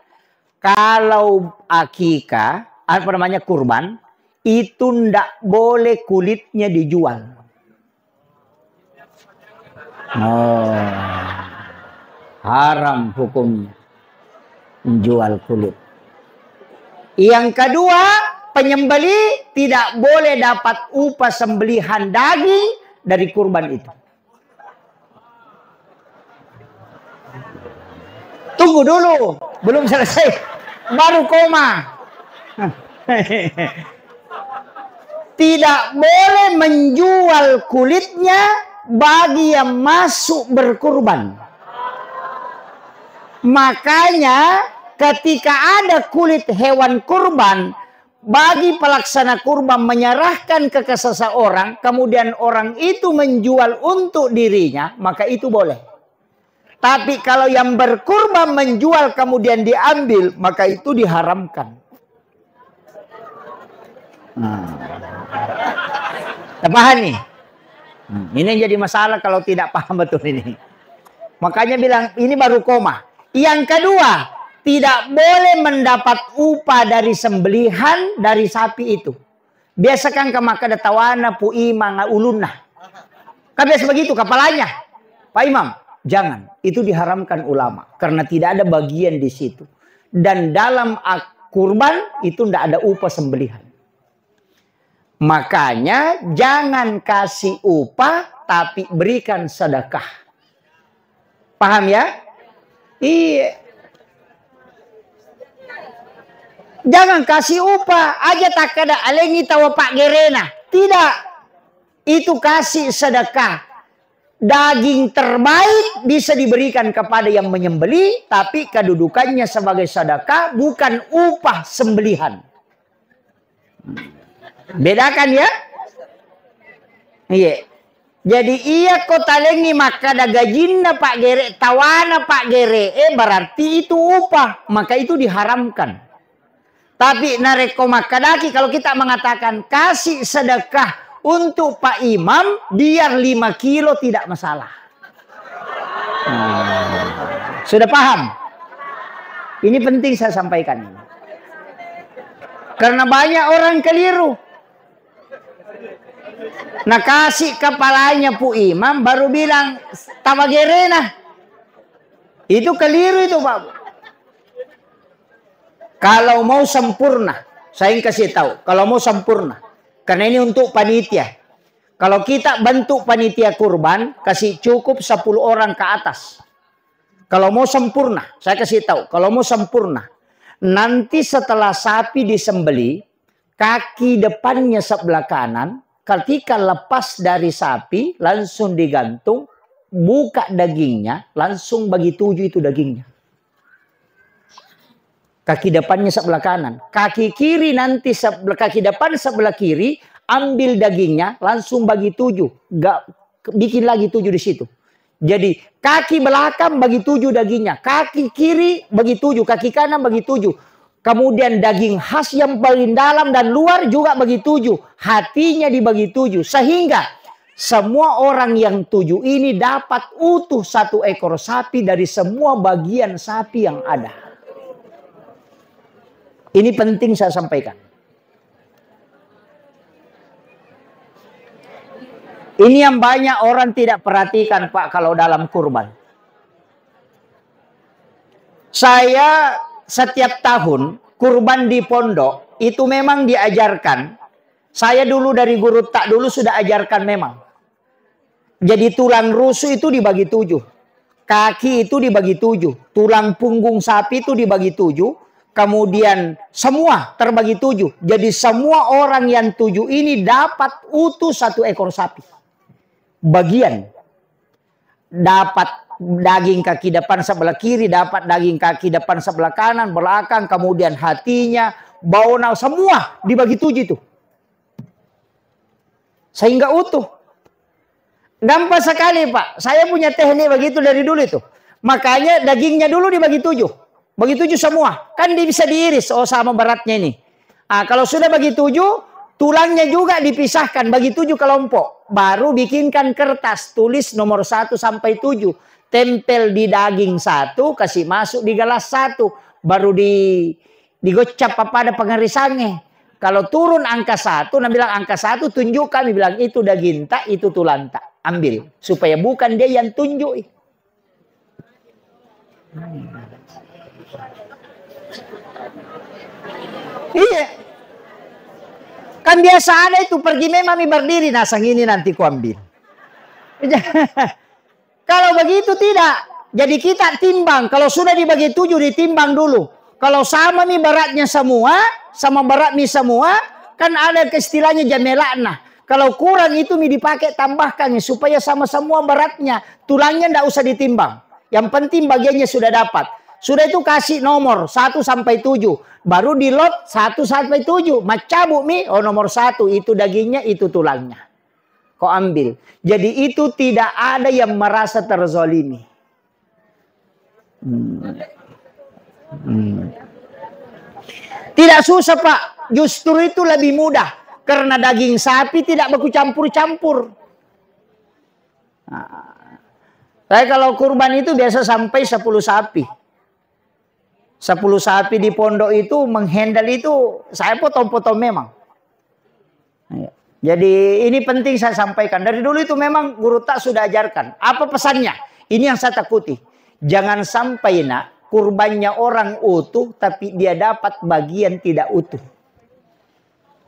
Kalau akikah, apa namanya kurban, itu ndak boleh kulitnya dijual. Haram hukum menjual kulit. Yang kedua, penyembeli tidak boleh dapat upah sembelihan daging dari kurban itu. Tunggu dulu, belum selesai, baru koma. Tidak boleh menjual kulitnya bagi yang masuk berkurban. Makanya ketika ada kulit hewan kurban, bagi pelaksana kurban menyerahkan ke seseorang, kemudian orang itu menjual untuk dirinya, maka itu boleh. Tapi kalau yang berkurban menjual kemudian diambil, maka itu diharamkan. Paham nih? Ini yang jadi masalah kalau tidak paham betul ini. Makanya bilang ini baru koma. Yang kedua, tidak boleh mendapat upah dari sembelihan dari sapi itu. Biasakan ke maka tawana pu imang ulunah. Kan biasa begitu kepalanya. Pak Imam, jangan. Itu diharamkan ulama karena tidak ada bagian di situ. Dan dalam kurban itu tidak ada upah sembelihan. Makanya jangan kasih upah tapi berikan sedekah. Paham ya? Iya. Jangan kasih upah aja tak ada alengi tawa Pak Gerena. Tidak. Itu kasih sedekah. Daging terbaik bisa diberikan kepada yang menyembeli, tapi kedudukannya sebagai sedekah bukan upah sembelihan. Bedakan ya? Iya. Jadi iya kota lengi maka ada gajinna Pak Gere, tawana Pak Gere, berarti itu upah, maka itu diharamkan. Tapi nareko makadaki kalau kita mengatakan kasih sedekah untuk Pak Imam biar 5 kilo tidak masalah. Sudah paham? Ini penting saya sampaikan. Karena banyak orang keliru. Nah kasih kepalanya pu imam baru bilang tawagerena. Itu keliru itu Pak. Kalau mau sempurna, saya kasih tahu. Kalau mau sempurna, karena ini untuk panitia. Kalau kita bentuk panitia kurban, kasih cukup 10 orang ke atas. Kalau mau sempurna, saya kasih tahu. Kalau mau sempurna, nanti setelah sapi disembeli, kaki depannya sebelah kanan, ketika lepas dari sapi, langsung digantung, buka dagingnya, langsung bagi 7 itu dagingnya. Kaki depannya sebelah kanan. Kaki kiri nanti, kaki depan sebelah kiri, ambil dagingnya, langsung bagi 7. Gak, bikin lagi 7 di situ. Jadi kaki belakang bagi 7 dagingnya. Kaki kiri bagi 7, kaki kanan bagi 7. Kemudian daging khas yang paling dalam dan luar juga bagi 7. Hatinya dibagi 7. Sehingga semua orang yang 7 ini dapat utuh 1 ekor sapi dari semua bagian sapi yang ada. Ini penting saya sampaikan. Ini yang banyak orang tidak perhatikan Pak kalau dalam kurban. Saya setiap tahun kurban di pondok itu memang diajarkan. Saya dulu dari guru tak dulu sudah ajarkan memang. Jadi tulang rusuk itu dibagi 7. Kaki itu dibagi 7. Tulang punggung sapi itu dibagi 7. Kemudian semua terbagi 7. Jadi semua orang yang 7 ini dapat utuh 1 ekor sapi. Bagian. Dapat daging kaki depan sebelah kiri, dapat daging kaki depan sebelah kanan, belakang, kemudian hatinya, baunya, semua dibagi 7 itu. Sehingga utuh. Gampang sekali Pak. Saya punya teknik begitu dari dulu itu. Makanya dagingnya dulu dibagi 7. Bagi 7 semua. Kan dia bisa diiris. Oh sama beratnya ini. Kalau sudah bagi 7, tulangnya juga dipisahkan. Bagi 7 kelompok. Baru bikinkan kertas. Tulis nomor 1 sampai 7. Tempel di daging 1. Kasih masuk di gelas 1. Baru digocap apa ada pengerisannya. Kalau turun angka 1. Nah bilang angka 1 tunjuk kami. Bilang itu daging tak. Itu tulang tak. Ambil. Supaya bukan dia yang tunjuk. Iya. Kan biasa ada itu, pergi memang berdiri, nah sang ini nanti ku ambil. Kalau begitu tidak. Jadi kita timbang, kalau sudah dibagi 7 ditimbang dulu. Kalau sama beratnya semua, sama berat semua, kan ada istilahnya jamelana. Kalau kurang itu dipakai tambahkan supaya sama semua beratnya. Tulangnya tidak usah ditimbang. Yang penting bagiannya sudah dapat. Sudah itu kasih nomor 1 sampai 7. Baru di lot 1 sampai 7. Macabuk oh nomor 1 itu dagingnya, itu tulangnya. Kau ambil. Jadi itu tidak ada yang merasa terzolimi. Tidak susah Pak. Justru itu lebih mudah. Karena daging sapi tidak baku campur-campur. Nah, saya kalau kurban itu biasa sampai 10 sapi. 10 sapi di pondok itu menghandle itu saya potong-potong memang. Jadi ini penting saya sampaikan. Dari dulu itu memang guru tak sudah ajarkan. Apa pesannya? Ini yang saya takuti. Jangan sampai nak kurbannya orang utuh tapi dia dapat bagian tidak utuh.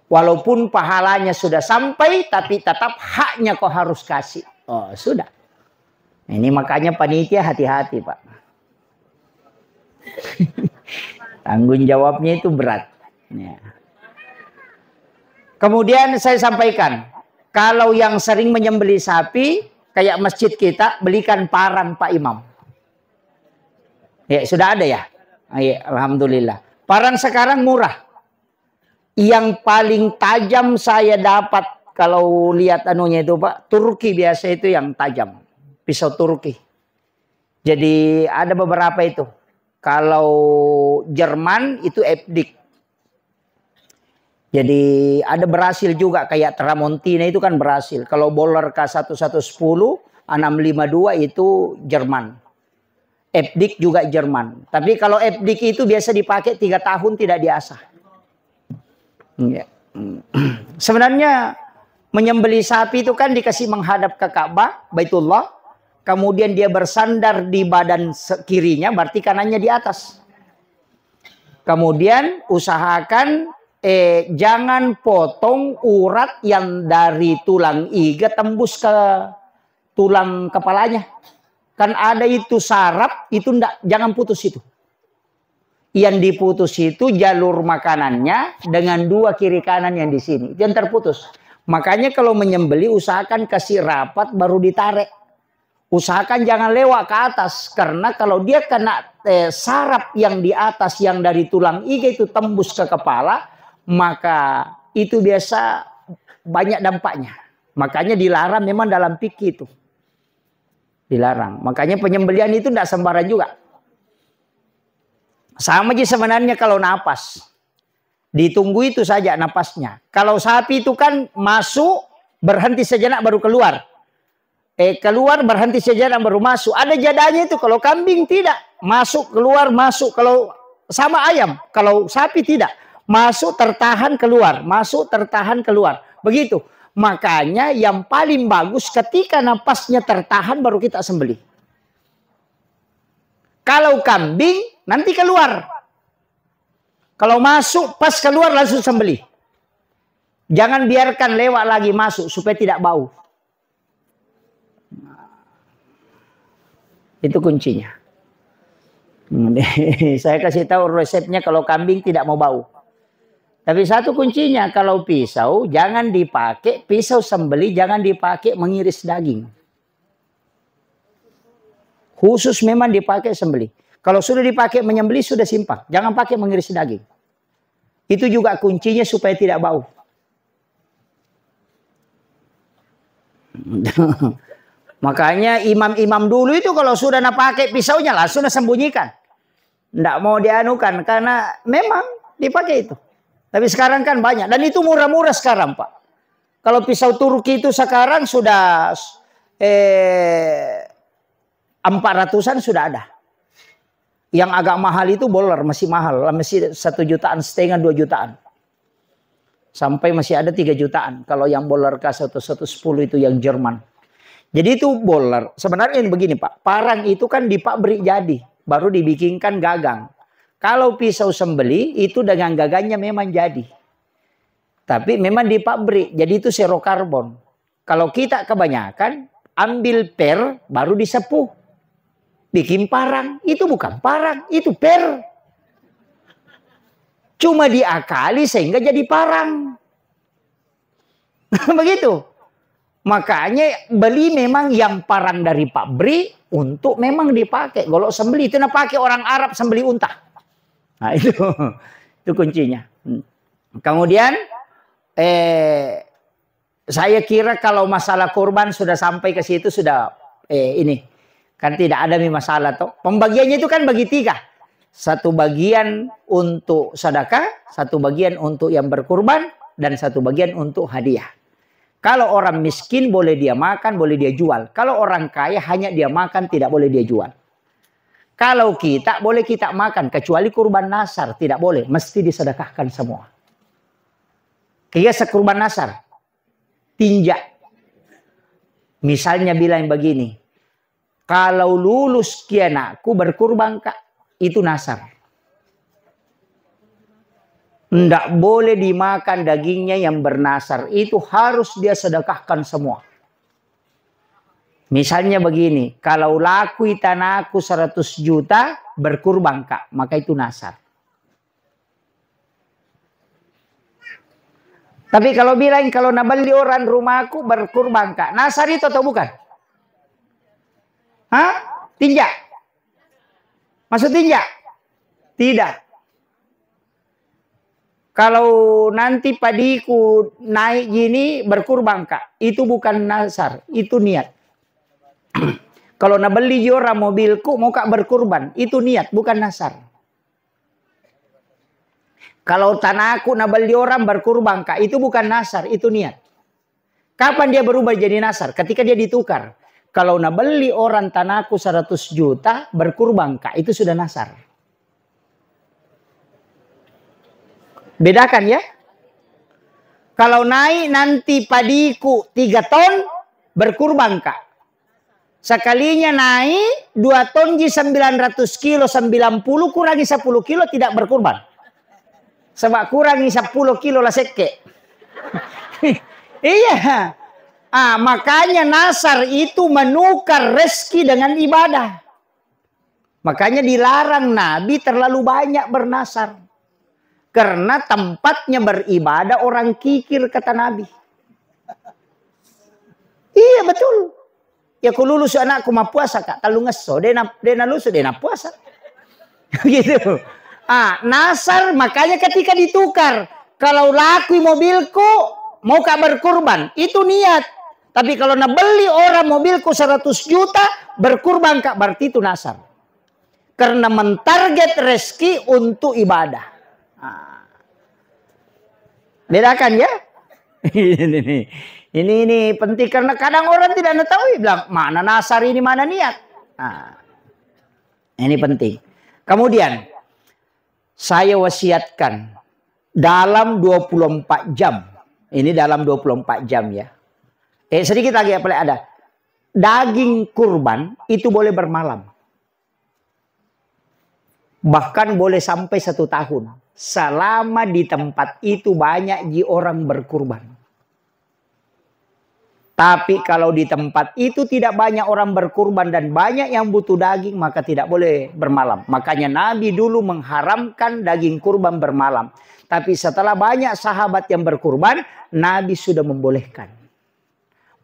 Walaupun pahalanya sudah sampai tapi tetap haknya kau harus kasih. Oh sudah. Ini makanya panitia hati-hati Pak. Tanggung jawabnya itu berat. Ya. Kemudian saya sampaikan, kalau yang sering menyembelih sapi, kayak masjid kita, belikan parang Pak Imam. Ya sudah ada ya? Ya alhamdulillah. Parang sekarang murah. Yang paling tajam saya dapat kalau lihat anunya itu Pak, Turki biasa itu yang tajam. Pisau Turki. Jadi ada beberapa itu. Kalau Jerman itu Epdik. Jadi ada Brasil juga kayak Tramontina itu kan Brasil. Kalau Boller K1110 652 itu Jerman. Epdik juga Jerman. Tapi kalau Epdik itu biasa dipakai 3 tahun tidak diasah. Ya. Sebenarnya menyembelih sapi itu kan dikasih menghadap ke Ka'bah, Baitullah. Kemudian dia bersandar di badan kirinya, berarti kanannya di atas. Kemudian usahakan jangan potong urat yang dari tulang iga tembus ke tulang kepalanya. Kan ada itu saraf, itu enggak, jangan putus itu. Yang diputus itu jalur makanannya dengan 2 kiri kanan yang di sini. Yang terputus. Makanya kalau menyembelih usahakan kasih rapat baru ditarik. Usahakan jangan lewat ke atas. Karena kalau dia kena saraf yang di atas yang dari tulang iga itu tembus ke kepala. Maka itu biasa banyak dampaknya. Makanya dilarang memang dalam fikih itu. Dilarang. Makanya penyembelihan itu tidak sembarang juga. Sama aja sebenarnya kalau napas. Ditunggu itu saja napasnya. Kalau sapi itu kan masuk, berhenti sejenak baru keluar. Keluar berhenti sejenak baru masuk. Ada jadanya itu. Kalau kambing tidak. Masuk, keluar, masuk. Kalau sama ayam. Kalau sapi tidak. Masuk, tertahan, keluar. Masuk, tertahan, keluar. Begitu. Makanya yang paling bagus ketika napasnya tertahan baru kita sembelih. Kalau kambing nanti keluar. Kalau masuk pas keluar langsung sembelih. Jangan biarkan lewat lagi masuk supaya tidak bau. Itu kuncinya. Saya kasih tahu resepnya kalau kambing tidak mau bau. Tapi satu kuncinya kalau pisau jangan dipakai, pisau sembelih jangan dipakai mengiris daging. Khusus memang dipakai sembelih. Kalau sudah dipakai menyembelih sudah simpang. Jangan pakai mengiris daging. Itu juga kuncinya supaya tidak bau. Makanya imam-imam dulu itu kalau sudah pakai pisaunya langsung sembunyikan. Tidak mau dianukan karena memang dipakai itu. Tapi sekarang kan banyak. Dan itu murah-murah sekarang Pak. Kalau pisau Turki itu sekarang sudah 400-an sudah ada. Yang agak mahal itu Boller masih mahal. Masih 1,5 jutaan, 2 jutaan. Sampai masih ada 3 jutaan. Kalau yang Boller K1110 itu yang Jerman. Jadi itu Boller. Sebenarnya begini Pak. Parang itu kan di pabrik jadi. Baru dibikinkan gagang. Kalau pisau sembelih itu dengan gagangnya memang jadi. Tapi memang di pabrik, jadi itu serokarbon. Kalau kita kebanyakan, ambil per, baru disepuh. Bikin parang, itu bukan parang, itu per. Cuma diakali sehingga jadi parang. Begitu. Makanya beli memang yang parang dari pabrik untuk memang dipakai. Kalau sembeli itu pakai orang Arab sembeli unta. Nah itu kuncinya. Kemudian saya kira kalau masalah kurban sudah sampai ke situ sudah ini kan tidak ada masalah toh. Pembagiannya itu kan bagi 3. Satu bagian untuk sedekah, satu bagian untuk yang berkurban, dan satu bagian untuk hadiah. Kalau orang miskin boleh dia makan, boleh dia jual. Kalau orang kaya hanya dia makan, tidak boleh dia jual. Kalau kita boleh kita makan, kecuali kurban nasar tidak boleh, mesti disedekahkan semua. Kayak sekurban nasar, tinjak. Misalnya bilang begini, kalau lulus kianakku berkurban kak, itu nasar. Tidak boleh dimakan dagingnya yang bernasar. Itu harus dia sedekahkan semua. Misalnya begini, kalau laku tanahku 100 juta berkurban kak, maka itu nasar. Tapi kalau bilang kalau nabali orang rumahku berkurban kak, nasar itu atau bukan? Hah? Tinjak? Maksud tinjak? Tidak. Kalau nanti padiku naik gini berkurban kak, itu bukan nasar, itu niat. Kalau nak beli orang mobilku mau kak berkurban, itu niat, bukan nasar. Kalau tanahku nak beli orang berkurban kak, itu bukan nasar, itu niat. Kapan dia berubah jadi nasar? Ketika dia ditukar. Kalau nak beli orang tanahku 100 juta berkurban kak, itu sudah nasar. Bedakan ya. Kalau naik nanti padiku 3 ton berkurban kak. Sekalinya naik 2 ton 900 kilo 90 kurangi 10 kilo tidak berkurban. Sebab kurangi 10 kilo lah seke. Iya. Makanya nasar itu menukar rezeki dengan ibadah. Makanya dilarang Nabi terlalu banyak bernasar. Karena tempatnya beribadah orang kikir kata Nabi. Iya betul. Ya aku lulus anakku mau puasa kak. Kalau ngeso dia lulus dia puasa. Gitu. Nasar makanya ketika ditukar. Kalau laku mobilku mau kak berkurban. Itu niat. Tapi kalau nak beli orang mobilku 100 juta berkurban kak. Berarti itu nasar. Karena mentarget rezeki untuk ibadah. Bedakan ya. Ini penting karena kadang orang tidak tahu bilang mana nasar ini mana niat. Ini penting. Kemudian saya wasiatkan dalam 24 jam. Ini dalam 24 jam ya. Sedikit lagi apa ada. Daging kurban itu boleh bermalam. Bahkan boleh sampai 1 tahun. Selama di tempat itu banyak orang berkurban. Tapi kalau di tempat itu tidak banyak orang berkurban dan banyak yang butuh daging, maka tidak boleh bermalam. Makanya Nabi dulu mengharamkan daging kurban bermalam. Tapi setelah banyak sahabat yang berkurban, Nabi sudah membolehkan.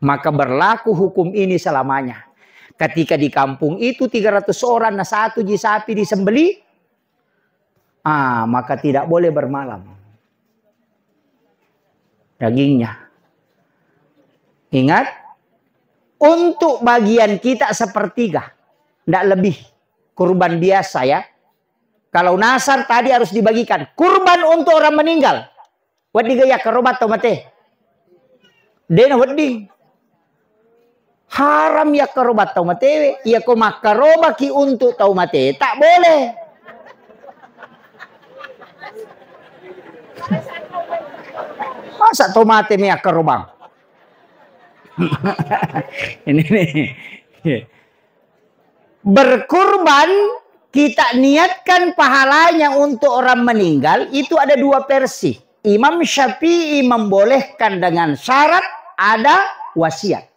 Maka berlaku hukum ini selamanya. Ketika di kampung itu 300 orang, 1 sapi disembeli, maka tidak boleh bermalam. Dagingnya. Ingat, untuk bagian kita sepertiga. Tidak lebih. Kurban biasa ya. Kalau nasar tadi harus dibagikan. Kurban untuk orang meninggal. Wadi gaya kerobat atau mate. Dena wadi. Haram ya kerobat atau mate. Ya koma kerobaki untuk tau mate. Tak boleh. Masa tomate mi kerobang? Ini nih. Berkurban kita niatkan pahalanya untuk orang meninggal itu ada 2 versi. Imam Syafi'i membolehkan dengan syarat ada wasiat.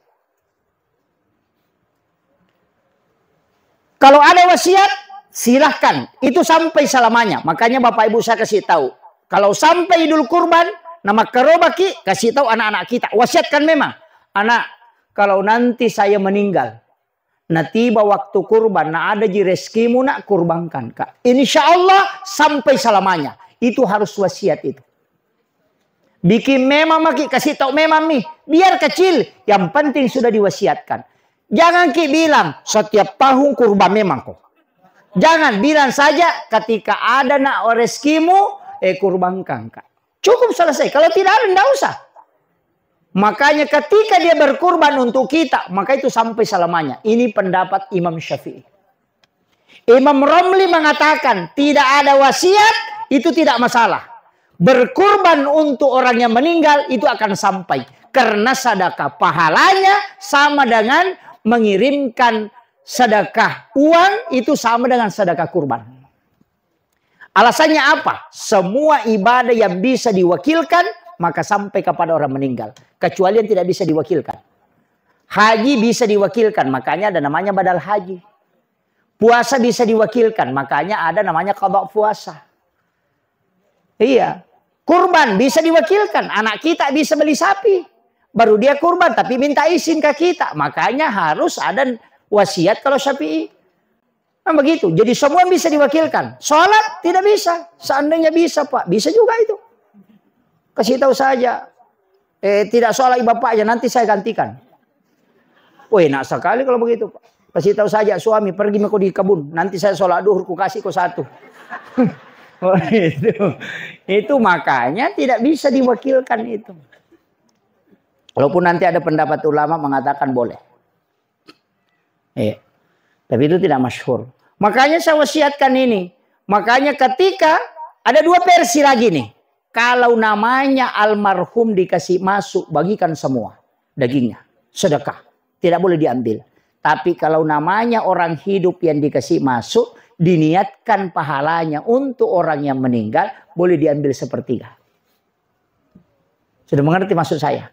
Kalau ada wasiat, silahkan. Itu sampai selamanya. Makanya Bapak Ibu saya kasih tahu. Kalau sampai Idul Kurban, nama kerobaki, kasih tahu anak-anak kita. Wasiatkan memang. Anak, kalau nanti saya meninggal, nah tiba waktu kurban, nah ada di rezekimu nak kurbankan kak. Insya Allah sampai selamanya. Itu harus wasiat itu. Bikin memang maki, kasih tahu memang nih. Biar kecil, yang penting sudah diwasiatkan. Jangan ki bilang setiap tahun kurban memang kok. Jangan bilang saja ketika ada nak rezekimu, kurbankan kak. Cukup selesai. Kalau tidak ada, tidak usah. Makanya ketika dia berkurban untuk kita, maka itu sampai selamanya. Ini pendapat Imam Syafi'i. Imam Romli mengatakan tidak ada wasiat, itu tidak masalah. Berkurban untuk orang yang meninggal itu akan sampai. Karena sedekah pahalanya sama dengan mengirimkan sedekah uang, itu sama dengan sedekah kurban. Alasannya apa? Semua ibadah yang bisa diwakilkan, maka sampai kepada orang meninggal. Kecuali yang tidak bisa diwakilkan. Haji bisa diwakilkan, makanya ada namanya badal haji. Puasa bisa diwakilkan, makanya ada namanya qada puasa. Iya. Kurban bisa diwakilkan. Anak kita bisa beli sapi. Baru dia kurban, tapi minta izin ke kita. Makanya harus ada wasiat kalau Syafi'i. Nah begitu. Jadi semua bisa diwakilkan. Sholat tidak bisa. Seandainya bisa Pak. Bisa juga itu. Kasih tahu saja. Tidak sholat bapaknya, nanti saya gantikan. Wih, enak sekali kalau begitu Pak. Kasih tahu saja suami, pergi mau di kebun. Nanti saya sholat duhur, ku kasih ku satu. Oh, itu makanya tidak bisa diwakilkan itu. Walaupun nanti ada pendapat ulama mengatakan boleh. Tapi itu tidak masyhur. Makanya saya wasiatkan ini. Makanya ketika ada dua versi lagi nih. Kalau namanya almarhum dikasih masuk, bagikan semua dagingnya. Sedekah. Tidak boleh diambil. Tapi kalau namanya orang hidup yang dikasih masuk, diniatkan pahalanya untuk orang yang meninggal, boleh diambil sepertiga. Sudah mengerti maksud saya?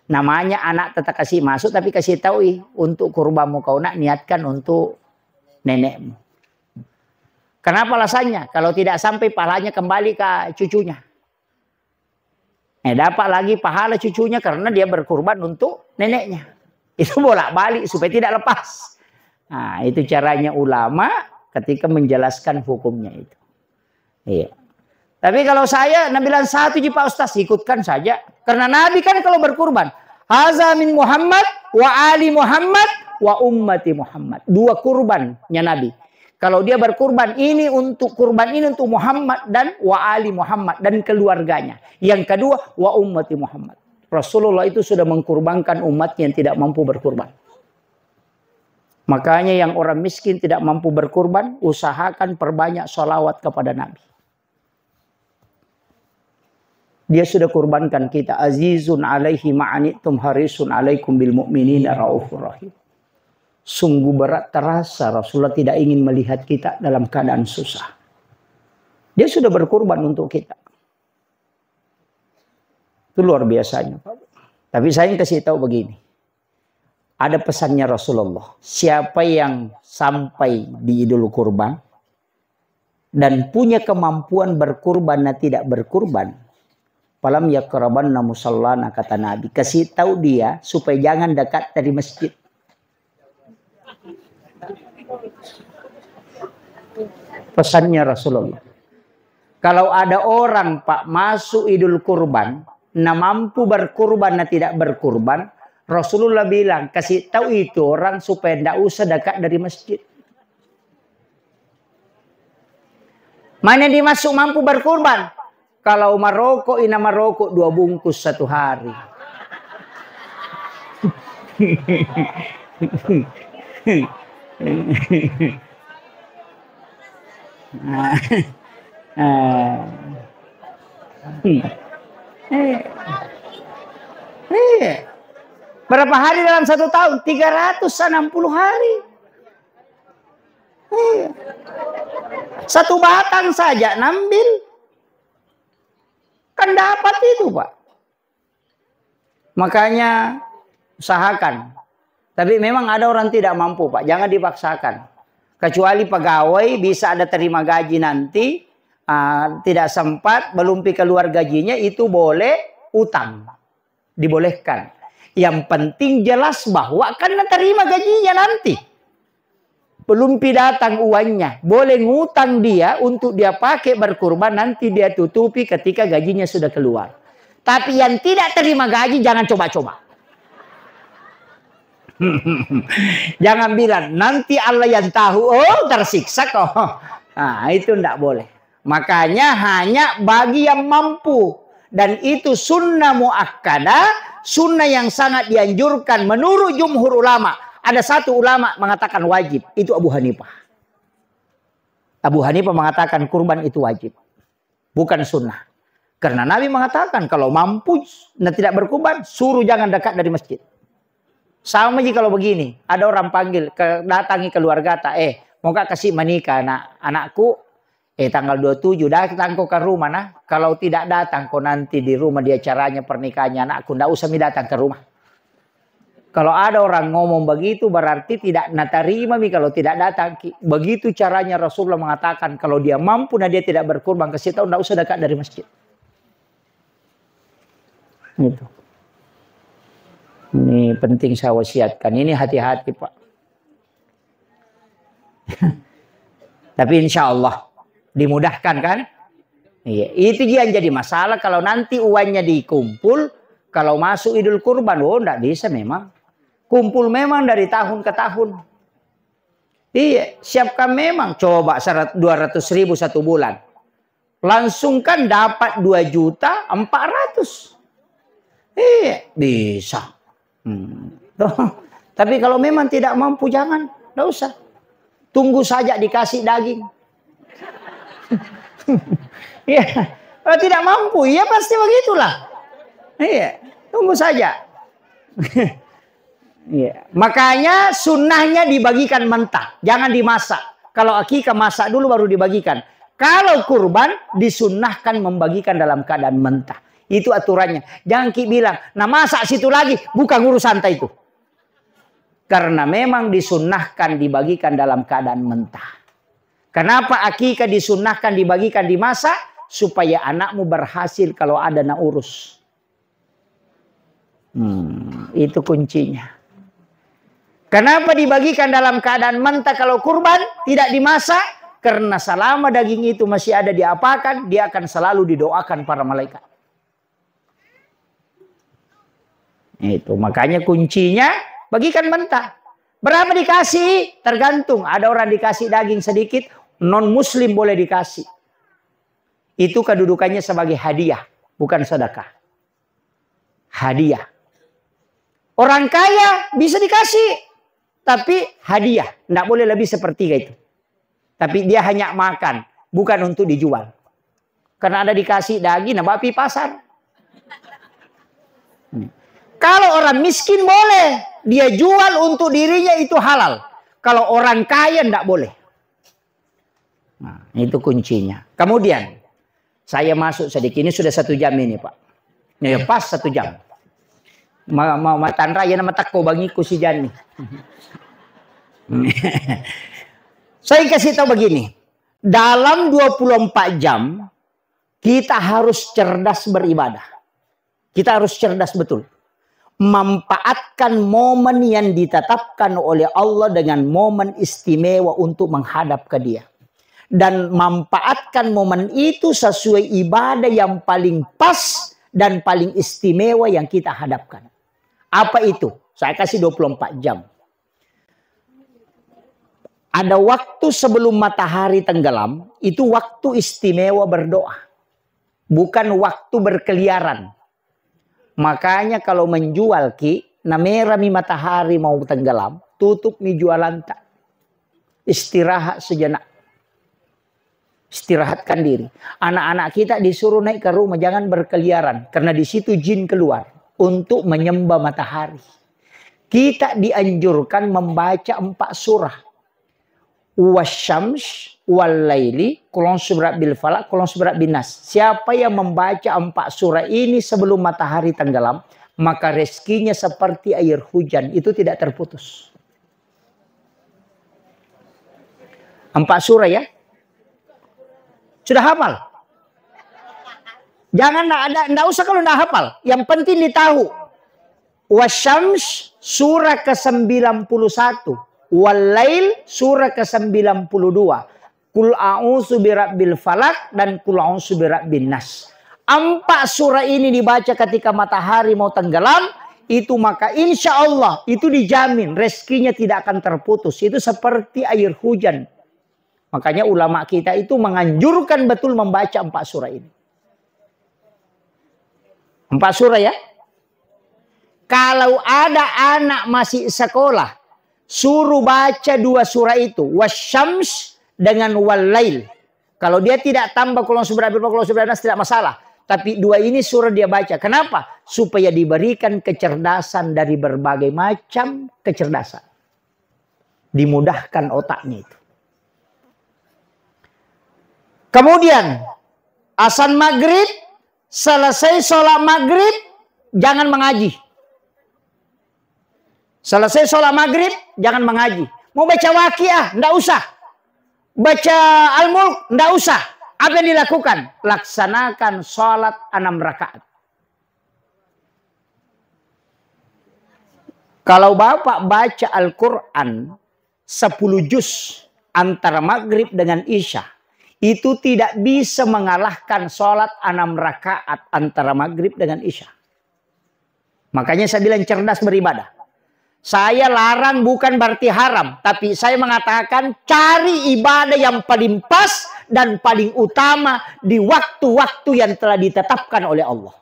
Namanya anak tetap kasih masuk, tapi kasih tahu untuk kurbanmu kau nak niatkan untuk nenekmu. Kenapa alasannya? Kalau tidak sampai pahalanya kembali ke cucunya. Dapat lagi pahala cucunya karena dia berkurban untuk neneknya. Itu bolak-balik supaya tidak lepas. Nah, itu caranya ulama ketika menjelaskan hukumnya itu. Iya. Tapi kalau saya, Nabi bilang satu ji Pak Ustaz, ikutkan saja. Karena Nabi kan kalau berkurban, haza min Muhammad wa ali Muhammad wa ummati Muhammad. Dua kurbannya Nabi. Kalau dia berkurban ini untuk kurban ini untuk Muhammad dan wa ali Muhammad dan keluarganya. Yang kedua wa ummati Muhammad. Rasulullah itu sudah mengkurbankan umatnya yang tidak mampu berkurban. Makanya yang orang miskin tidak mampu berkurban, usahakan perbanyak sholawat kepada Nabi. Dia sudah kurbankan kita. Azizun alaihi ma'anitum harisun alaikum bil mu'minina raufur rahim. Sungguh berat terasa Rasulullah tidak ingin melihat kita dalam keadaan susah. Dia sudah berkurban untuk kita. Itu luar biasanya. Tapi saya kasih tahu begini. Ada pesannya Rasulullah. Siapa yang sampai di Idul Kurban dan punya kemampuan berkurban dan tidak berkurban, falam yaqrabanna musallana, kata Nabi. Kasih tahu dia supaya jangan dekat dari masjid. Pesannya Rasulullah. Kalau ada orang Pak masuk Idul Kurban, nah mampu berkurban dan tidak berkurban, Rasulullah bilang kasih tahu itu orang supaya tidak usah dekat dari masjid. Mana dia masuk mampu berkurban? Kalau merokok, ina merokok 2 bungkus 1 hari. Berapa hari dalam 1 tahun? 360 hari. 1 batang saja nambil. Kan dapat itu, Pak. Makanya usahakan. Tapi memang ada orang tidak mampu, Pak. Jangan dipaksakan. Kecuali pegawai bisa ada terima gaji nanti, tidak sempat, belum keluar gajinya, itu boleh utang. Dibolehkan. Yang penting jelas bahwa karena terima gajinya nanti. Belum datang uangnya. Boleh ngutang dia untuk dia pakai berkurban, nanti dia tutupi ketika gajinya sudah keluar. Tapi yang tidak terima gaji jangan coba-coba. Jangan bilang nanti Allah yang tahu, oh tersiksa kok. Nah, itu tidak boleh. Makanya hanya bagi yang mampu. Dan itu sunnah muakkadah, sunnah yang sangat dianjurkan menurut jumhur ulama. Ada satu ulama mengatakan wajib, itu Abu Hanifah. Abu Hanifah mengatakan kurban itu wajib, bukan sunnah. Karena Nabi mengatakan kalau mampu dan tidak berkurban, suruh jangan dekat dari masjid. Sama aja kalau begini, ada orang panggil, datangi keluarga, mau gak kasih menikah anakku, tanggal 27, datang kau ke rumah, nah. Kalau tidak datang kau nanti di rumah dia caranya pernikahannya anakku, ndak usah datang ke rumah. Kalau ada orang ngomong begitu berarti tidak terima kalau tidak datang. Begitu caranya Rasulullah mengatakan kalau dia mampu dan dia tidak berkurban, kasih tahu ndak usah dekat dari masjid. Gitu. Ini penting saya wasiatkan. Ini hati-hati, Pak. Tapi insya Allah dimudahkan kan? Iya. Itu yang jadi masalah kalau nanti uangnya dikumpul, kalau masuk Idul Kurban, ndak bisa memang. Kumpul memang dari tahun ke tahun. Iya, siapkan memang. Coba 200.000 satu bulan. Langsung kan dapat 2.400.000. Iya, bisa. Tapi kalau memang tidak mampu jangan. Tidak usah. Tunggu saja dikasih daging. Iya. Kalau tidak mampu, ya pasti begitulah. Iya, tunggu saja. Ya. Makanya sunnahnya dibagikan mentah, jangan dimasak. Kalau akikah masak dulu baru dibagikan. Kalau kurban disunnahkan membagikan dalam keadaan mentah. Itu aturannya. Jangan bilang, nah masak situ lagi, bukan urusan itu. Karena memang disunnahkan dibagikan dalam keadaan mentah. Kenapa akikah disunnahkan dibagikan dimasak? Supaya anakmu berhasil kalau ada nak urus. Itu kuncinya. Kenapa dibagikan dalam keadaan mentah kalau kurban tidak dimasak? Karena selama daging itu masih ada diapakan, dia akan selalu didoakan para malaikat. Itu makanya kuncinya bagikan mentah. Berapa dikasih? Tergantung. Ada orang dikasih daging sedikit, non muslim boleh dikasih. Itu kedudukannya sebagai hadiah, bukan sedekah. Hadiah. Orang kaya bisa dikasih. Tapi hadiah. Tidak boleh lebih sepertiga itu. Tapi dia hanya makan. Bukan untuk dijual. Karena ada dikasih daging. Nah, babi pasar. Kalau orang miskin boleh. Dia jual untuk dirinya itu halal. Kalau orang kaya tidak boleh. Nah, itu kuncinya. Kemudian. Saya masuk sedikit. Ini sudah 1 jam ini, Pak. Ya, pas 1 jam. Mau matan raya nama takko bagiku si Jani. Saya kasih tahu begini. Dalam 24 jam kita harus cerdas beribadah. Kita harus cerdas betul. Memanfaatkan momen yang ditetapkan oleh Allah dengan momen istimewa untuk menghadap ke Dia. Dan manfaatkan momen itu sesuai ibadah yang paling pas dan paling istimewa yang kita hadapkan. Apa itu? Saya kasih 24 jam. Ada waktu sebelum matahari tenggelam, itu waktu istimewa berdoa. Bukan waktu berkeliaran. Makanya kalau menjual namera mi matahari mau tenggelam, tutup mi jualan tak. Istirahat sejenak. Istirahatkan diri. Anak-anak kita disuruh naik ke rumah, jangan berkeliaran. Karena di situ jin keluar untuk menyembah matahari. Kita dianjurkan membaca 4 surah. wasyams walaili kulon subrat bil falak kulon subrat bin nas. Siapa yang membaca 4 surah ini sebelum matahari tenggelam, maka rezekinya seperti air hujan, itu tidak terputus. 4 surah ya. Sudah hafal? Jangan enggak usah kalau enggak hafal. Yang penting ditahu. Wasyams surah ke-91. Walail surah ke-92. Kul a'udzu birabbil falak dan kul a'udzu birabbin nas. 4 surah ini dibaca ketika matahari mau tenggelam, itu maka insya Allah itu dijamin rezekinya tidak akan terputus. Itu seperti air hujan. Makanya ulama kita itu menganjurkan betul membaca 4 surah ini. 4 surah ya. Kalau ada anak masih sekolah, suruh baca 2 surah itu. Wasyams dengan walail. Kalau dia tidak tambah kulon subrat bil falak kulon subrat bin nas tidak masalah. Tapi 2 ini surah dia baca. Kenapa? Supaya diberikan kecerdasan dari berbagai macam kecerdasan. Dimudahkan otaknya itu. Kemudian azan maghrib, selesai sholat maghrib jangan mengaji. Selesai sholat maghrib jangan mengaji. Mau baca Waqiah, enggak usah. Baca Al-Mulk, enggak usah. Apa yang dilakukan? Laksanakan sholat 6 rakaat. Kalau Bapak baca Al-Quran 10 juz antara maghrib dengan isya, itu tidak bisa mengalahkan sholat 6 rakaat antara maghrib dengan isya. Makanya saya bilang cerdas beribadah. Saya larang bukan berarti haram. Tapi saya mengatakan cari ibadah yang paling pas dan paling utama di waktu-waktu yang telah ditetapkan oleh Allah.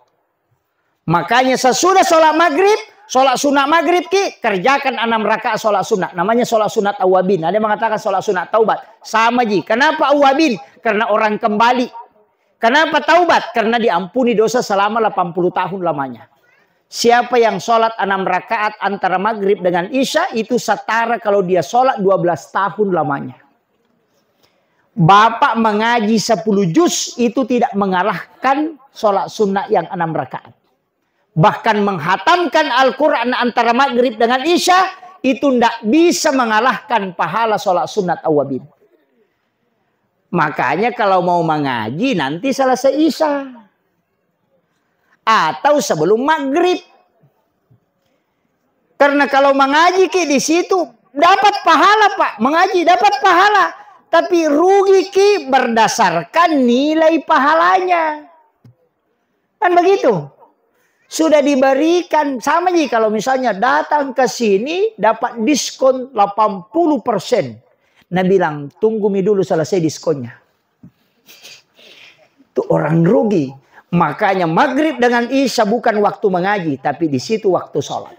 Makanya sesudah sholat maghrib, sholat sunat maghrib kerjakan 6 rakaat sholat sunat. Namanya sholat sunat awabin. Ada yang mengatakan sholat sunat taubat. Sama ji. Kenapa awabin? Karena orang kembali. Kenapa taubat? Karena diampuni dosa selama 80 tahun lamanya. Siapa yang sholat 6 rakaat antara maghrib dengan isya, itu setara kalau dia sholat 12 tahun lamanya. Bapak mengaji 10 juz itu tidak mengalahkan sholat sunnah yang 6 rakaat. Bahkan menghatamkan Al-Quran antara maghrib dengan isya, itu tidak bisa mengalahkan pahala sholat sunat awabin. Makanya kalau mau mengaji nanti selesai isya. Atau sebelum maghrib. Karena kalau mengaji di situ dapat pahala Pak. Mengaji dapat pahala. Tapi rugi berdasarkan nilai pahalanya. Kan begitu. Sudah diberikan. Sama nih kalau misalnya datang ke sini dapat diskon 80%. Nah bilang tunggu dulu selesai diskonnya. Itu orang rugi. Makanya maghrib dengan isya bukan waktu mengaji. Tapi di situ waktu sholat.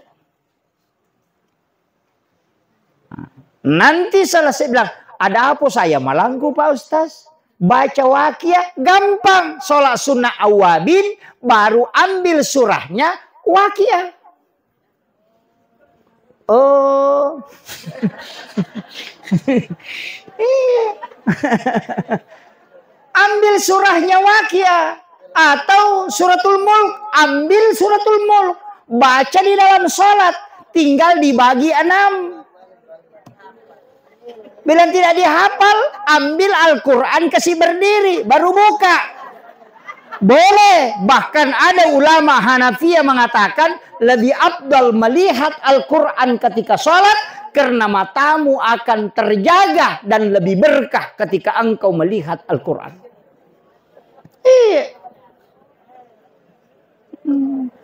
Nanti selesai bilang. Ada apa saya malangku Pak Ustaz? Baca Waqiah gampang. Sholat sunnah awabin. Baru ambil surahnya Waqiah. Oh. Ambil surahnya Waqiah. Atau suratul mulk. Ambil suratul mulk. Baca di dalam sholat. Tinggal dibagi 6. Bila tidak dihafal. Ambil Al-Quran kasih berdiri. Baru buka. Boleh. Bahkan ada ulama Hanafiya mengatakan. Lebih afdal melihat Al-Quran ketika sholat. Karena matamu akan terjaga. Dan lebih berkah ketika engkau melihat Al-Quran. Iya.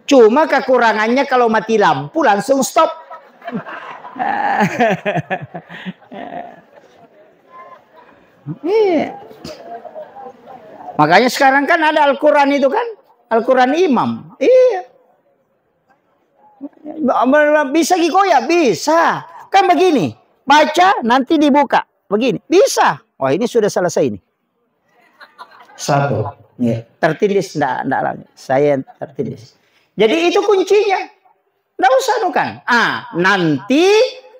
Cuma kekurangannya kalau mati lampu langsung stop. Makanya sekarang kan ada Al-Quran itu kan. Al-Quran imam. Iya. Bisa gikoya? Bisa. Kan begini. Baca nanti dibuka. Begini. Bisa. Wah ini sudah selesai ini. 1. Ya, tertindis enggak lagi. Saya tertindis. Jadi itu kuncinya. Enggak usah kan. Nanti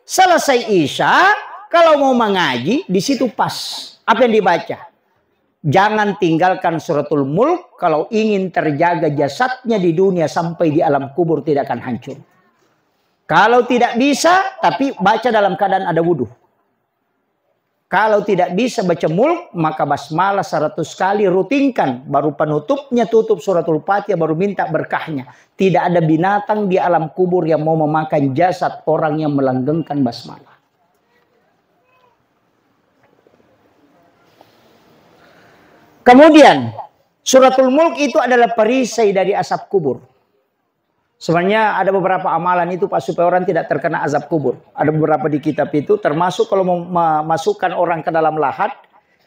selesai isya kalau mau mengaji, di situ pas. Apa yang dibaca? Jangan tinggalkan suratul Mulk kalau ingin terjaga jasadnya di dunia sampai di alam kubur tidak akan hancur. Kalau tidak bisa, tapi baca dalam keadaan ada wudhu. Kalau tidak bisa baca Mulk, maka basmalah 100 kali rutinkan. Baru penutupnya tutup suratul Fatihah, baru minta berkahnya. Tidak ada binatang di alam kubur yang mau memakan jasad orang yang melanggengkan basmalah. Kemudian, suratul Mulk itu adalah perisai dari asap kubur. Sebenarnya ada beberapa amalan itu Pak supaya orang tidak terkena azab kubur. Ada beberapa di kitab itu termasuk kalau memasukkan orang ke dalam lahat.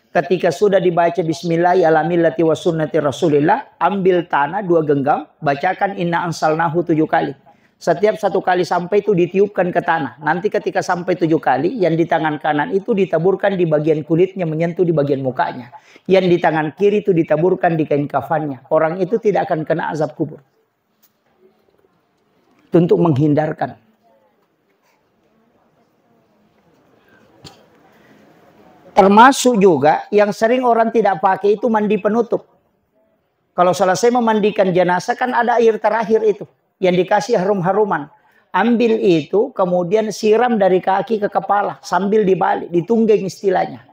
Ketika sudah dibaca bismillah ala millati wa sunnati rasulillah. Ambil tanah 2 genggam. Bacakan inna ansalnahu 7 kali. Setiap 1 kali sampai itu ditiupkan ke tanah. Nanti ketika sampai 7 kali. Yang di tangan kanan itu ditaburkan di bagian kulitnya menyentuh di bagian mukanya. Yang di tangan kiri itu ditaburkan di kain kafannya. Orang itu tidak akan kena azab kubur. Untuk menghindarkan. Termasuk juga yang sering orang tidak pakai itu mandi penutup. Kalau selesai memandikan jenazah kan ada air terakhir itu. Yang dikasih harum-haruman. Ambil itu kemudian siram dari kaki ke kepala. Sambil dibalik, ditunggeng istilahnya.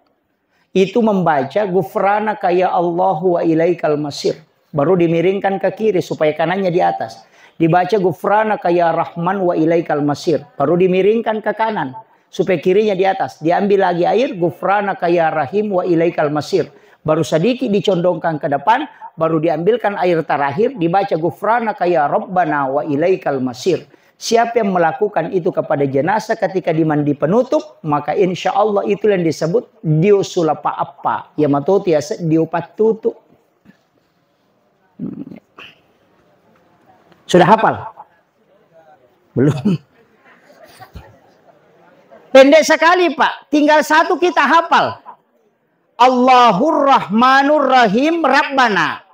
Itu membaca gufranaka ya Allahu wa ilaikal masir. Baru dimiringkan ke kiri supaya kanannya di atas. Dibaca gufranaka ya Rahman wa ilaikal masir. Baru dimiringkan ke kanan. Supaya kirinya di atas. Diambil lagi air. Gufranaka ya Rahim wa ilaikal masir. Baru sedikit dicondongkan ke depan. Baru diambilkan air terakhir. Dibaca gufranaka ya Rabbana wa ilaikal masir. Siapa yang melakukan itu kepada jenazah ketika dimandi penutup. Maka insya Allah itu yang disebut diosulapa apa. Ya matoti ya diopat tutup. Sudah hafal? Belum. Pendek sekali Pak. Tinggal 1 kita hafal. Allahur Rahmanur Rahim Rabbana.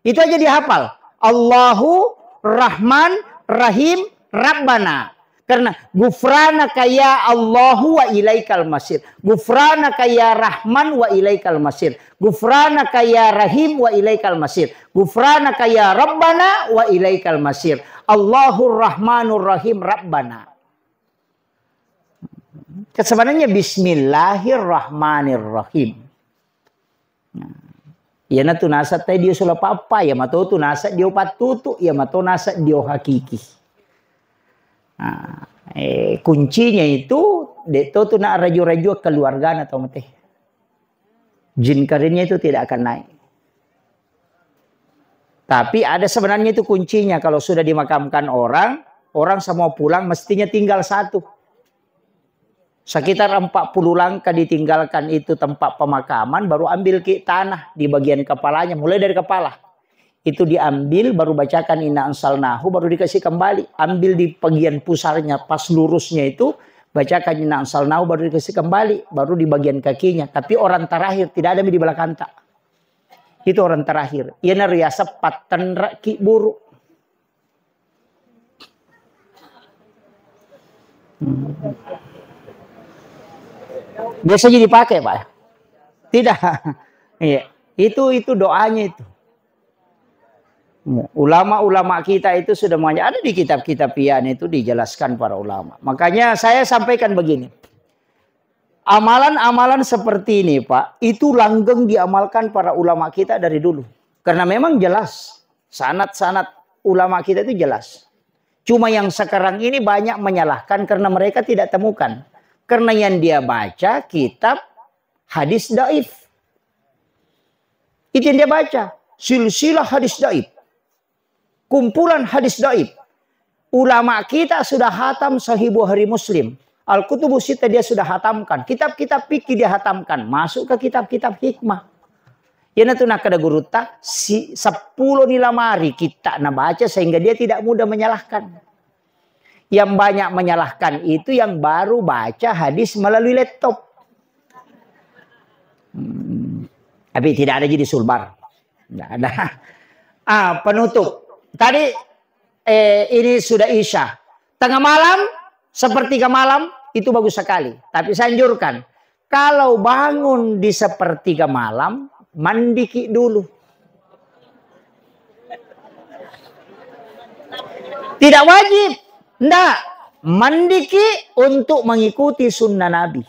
Itu aja dihafal. Allahu Rahman Rahim Rabbana. Karena gufranaka ya Allahu wa ilaikal masir. Gufranaka ya Rahman wa ilaikal masir. Gufranaka ya Rahim wa ilaikal masir. Gufranaka ya Rabbana wa ilaikal masir. Allahur Rahmanur Rahim Rabbana. Sebenarnya Bismillahirrahmanirrahim. Ya na tu nasa tay dia sula papa ya mato tu nasa dia patutu ya mato nasa dia hakiki. Nah, kuncinya itu deto tu nak raju-raju keluarga atau mate. Jin karinnya itu tidak akan naik. Tapi ada sebenarnya itu kuncinya kalau sudah dimakamkan orang semua pulang mestinya tinggal 1. Sekitar 40 langkah ditinggalkan itu tempat pemakaman baru ambil tanah di bagian kepalanya mulai dari kepala. Itu diambil, baru bacakan inna ansalnahu, baru dikasih kembali. Ambil di bagian pusarnya, pas lurusnya itu, bacakan inna ansalnahu, baru dikasih kembali. Baru di bagian kakinya. Tapi orang terakhir, tidak ada di belakang tak. Itu orang terakhir. Ia riasa patan raki buruk. Biasanya dipakai Pak. Tidak. Iya. Itu doanya itu. Ulama-ulama kita itu sudah ada di kitab-kitab pian itu dijelaskan para ulama. Makanya saya sampaikan begini. Amalan-amalan seperti ini Pak, itu langgeng diamalkan para ulama kita dari dulu. Karena memang jelas, sanad-sanad ulama kita itu jelas. Cuma yang sekarang ini banyak menyalahkan karena mereka tidak temukan. Karena yang dia baca kitab hadis dhaif. Itu yang dia baca, silsilah hadis dhaif. Kumpulan hadis dhaif. Ulama kita sudah hatam Sahih Bukhari Muslim. Al-Kutubus Sittah dia sudah hatamkan. Kitab-kitab fikih dia hatamkan. Masuk ke kitab-kitab hikmah. Ya itu nak ada guru tak 10 nilamari kita nak baca sehingga dia tidak mudah menyalahkan. Yang banyak menyalahkan itu yang baru baca hadis melalui laptop. Tapi tidak ada jadi sulbar. Tidak ada. Penutup. Tadi ini sudah Isya. Tengah malam, sepertiga malam, itu bagus sekali. Tapi saya anjurkan, kalau bangun di sepertiga malam, mandi dulu. Tidak wajib. Enggak. Mandi untuk mengikuti sunnah Nabi.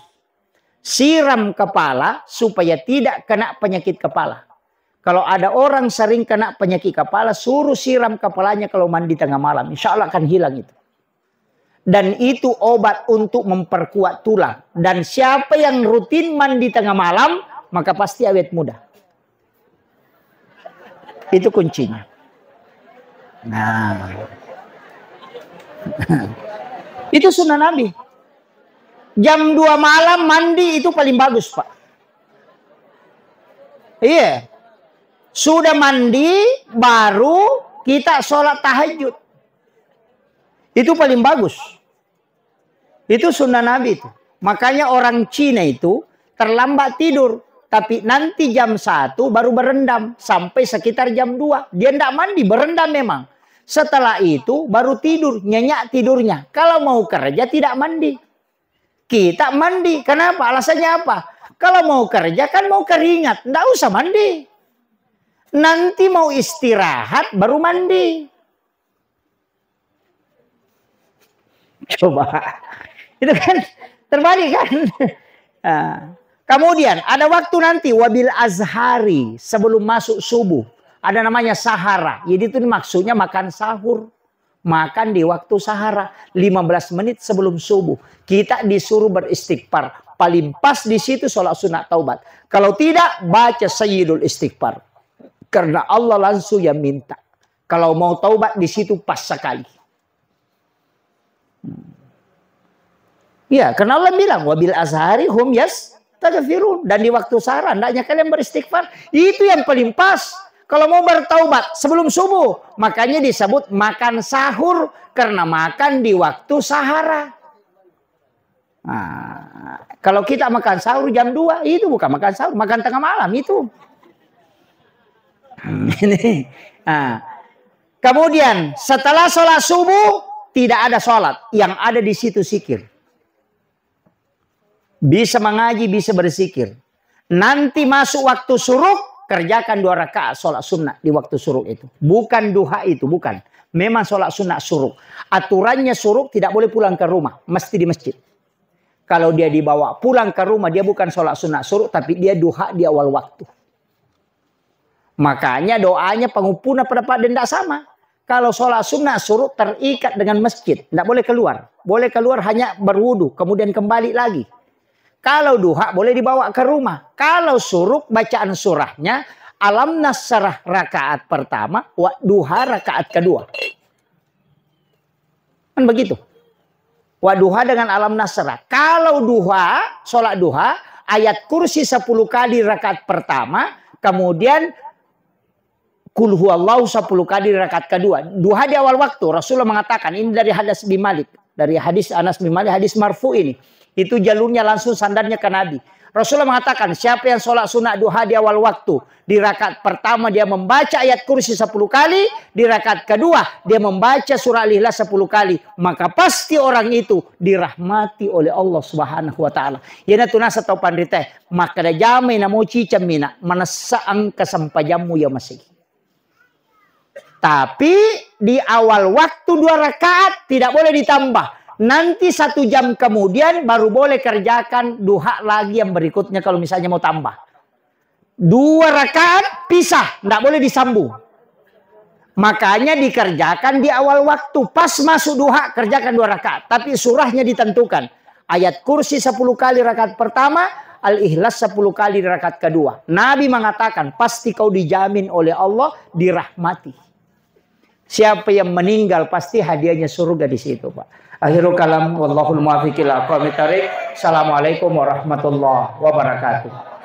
Siram kepala supaya tidak kena penyakit kepala. Kalau ada orang sering kena penyakit kepala, suruh siram kepalanya kalau mandi tengah malam. Insya Allah akan hilang itu. Dan itu obat untuk memperkuat tulang. Dan siapa yang rutin mandi tengah malam, maka pasti awet muda. Itu kuncinya. Nah. Itu sunnah Nabi. Jam 2 malam mandi itu paling bagus, Pak. Iya. Sudah mandi, baru kita sholat tahajud. Itu paling bagus. Itu sunnah Nabi itu. Makanya orang Cina itu terlambat tidur. Tapi nanti jam 1 baru berendam. Sampai sekitar jam 2. Dia tidak mandi, berendam memang. Setelah itu baru tidur, nyenyak tidurnya. Kalau mau kerja tidak mandi. Kita mandi. Kenapa? Alasannya apa? Kalau mau kerja kan mau keringat. Tidak usah mandi. Nanti mau istirahat baru mandi. Coba. Itu kan terbalik kan. Nah, kemudian ada waktu nanti wabil azhari sebelum masuk subuh. Ada namanya sahara. Jadi itu maksudnya makan sahur. Makan di waktu sahara. 15 menit sebelum subuh. Kita disuruh beristighfar. Paling pas di situ sholat sunat taubat. Kalau tidak, baca sayyidul istighfar. Karena Allah langsung yang minta. Kalau mau taubat di situ pas sekali. Ya, karena Allah bilang. Wabil azhari hum yastaghfirun. Dan di waktu sahara, hendaknya kalian beristighfar. Itu yang paling pas. Kalau mau bertaubat sebelum subuh. Makanya disebut makan sahur. Karena makan di waktu sahara. Nah, kalau kita makan sahur jam 2. Itu bukan makan sahur. Makan tengah malam itu. Nah. Kemudian setelah sholat subuh. Tidak ada sholat. Yang ada di situ zikir. Bisa mengaji, bisa berzikir. Nanti masuk waktu suruk. Kerjakan 2 rakaat sholat sunnah di waktu suruk itu. Bukan duha itu, bukan. Memang sholat sunnah suruk. Aturannya suruk tidak boleh pulang ke rumah. Mesti di masjid. Kalau dia dibawa pulang ke rumah, dia bukan sholat sunnah suruk. Tapi dia duha di awal waktu. Makanya doanya pengumpuna pada Pak tidak sama. Kalau sholat sunnah suruk terikat dengan masjid. Tidak boleh keluar. Boleh keluar hanya berwudu. Kemudian kembali lagi. Kalau duha boleh dibawa ke rumah. Kalau suruk bacaan surahnya. Alam nasrah rakaat pertama. Duha rakaat kedua. Kan begitu. Duha dengan alam nasrah. Kalau duha, sholat duha. Ayat kursi 10 kali rakaat pertama. Kemudian. Kul huwallahu 10 kali rakaat kedua. Duha di awal waktu. Rasulullah mengatakan. Ini dari hadis bin Malik. Dari hadis Anas bin Malik. Hadis marfu ini. Itu jalurnya langsung sandarnya ke Nabi. Rasulullah mengatakan, siapa yang sholat sunat duha di awal waktu. Di rakaat pertama dia membaca ayat kursi 10 kali. Di rakaat kedua dia membaca surah Al-Ikhlas 10 kali. Maka pasti orang itu dirahmati oleh Allah Subhanahu wa ta'ala. Yana tunasa tau pandriteh. Maka da jamai na mochi camina. Manasaan kesampajamu ya masih. Tapi di awal waktu 2 rakaat tidak boleh ditambah. Nanti 1 jam kemudian baru boleh kerjakan duha lagi yang berikutnya kalau misalnya mau tambah. 2 rakaat pisah, tidak boleh disambung. Makanya dikerjakan di awal waktu. Pas masuk duha kerjakan 2 rakaat. Tapi surahnya ditentukan. Ayat kursi 10 kali rakaat pertama. Al-Ikhlas 10 kali rakaat kedua. Nabi mengatakan pasti kau dijamin oleh Allah dirahmati. Siapa yang meninggal pasti hadiahnya surga di situ, Pak. Akhirul kalam wallahul muwaffiq ila aqwamit thariq. Assalamualaikum warahmatullahi wabarakatuh.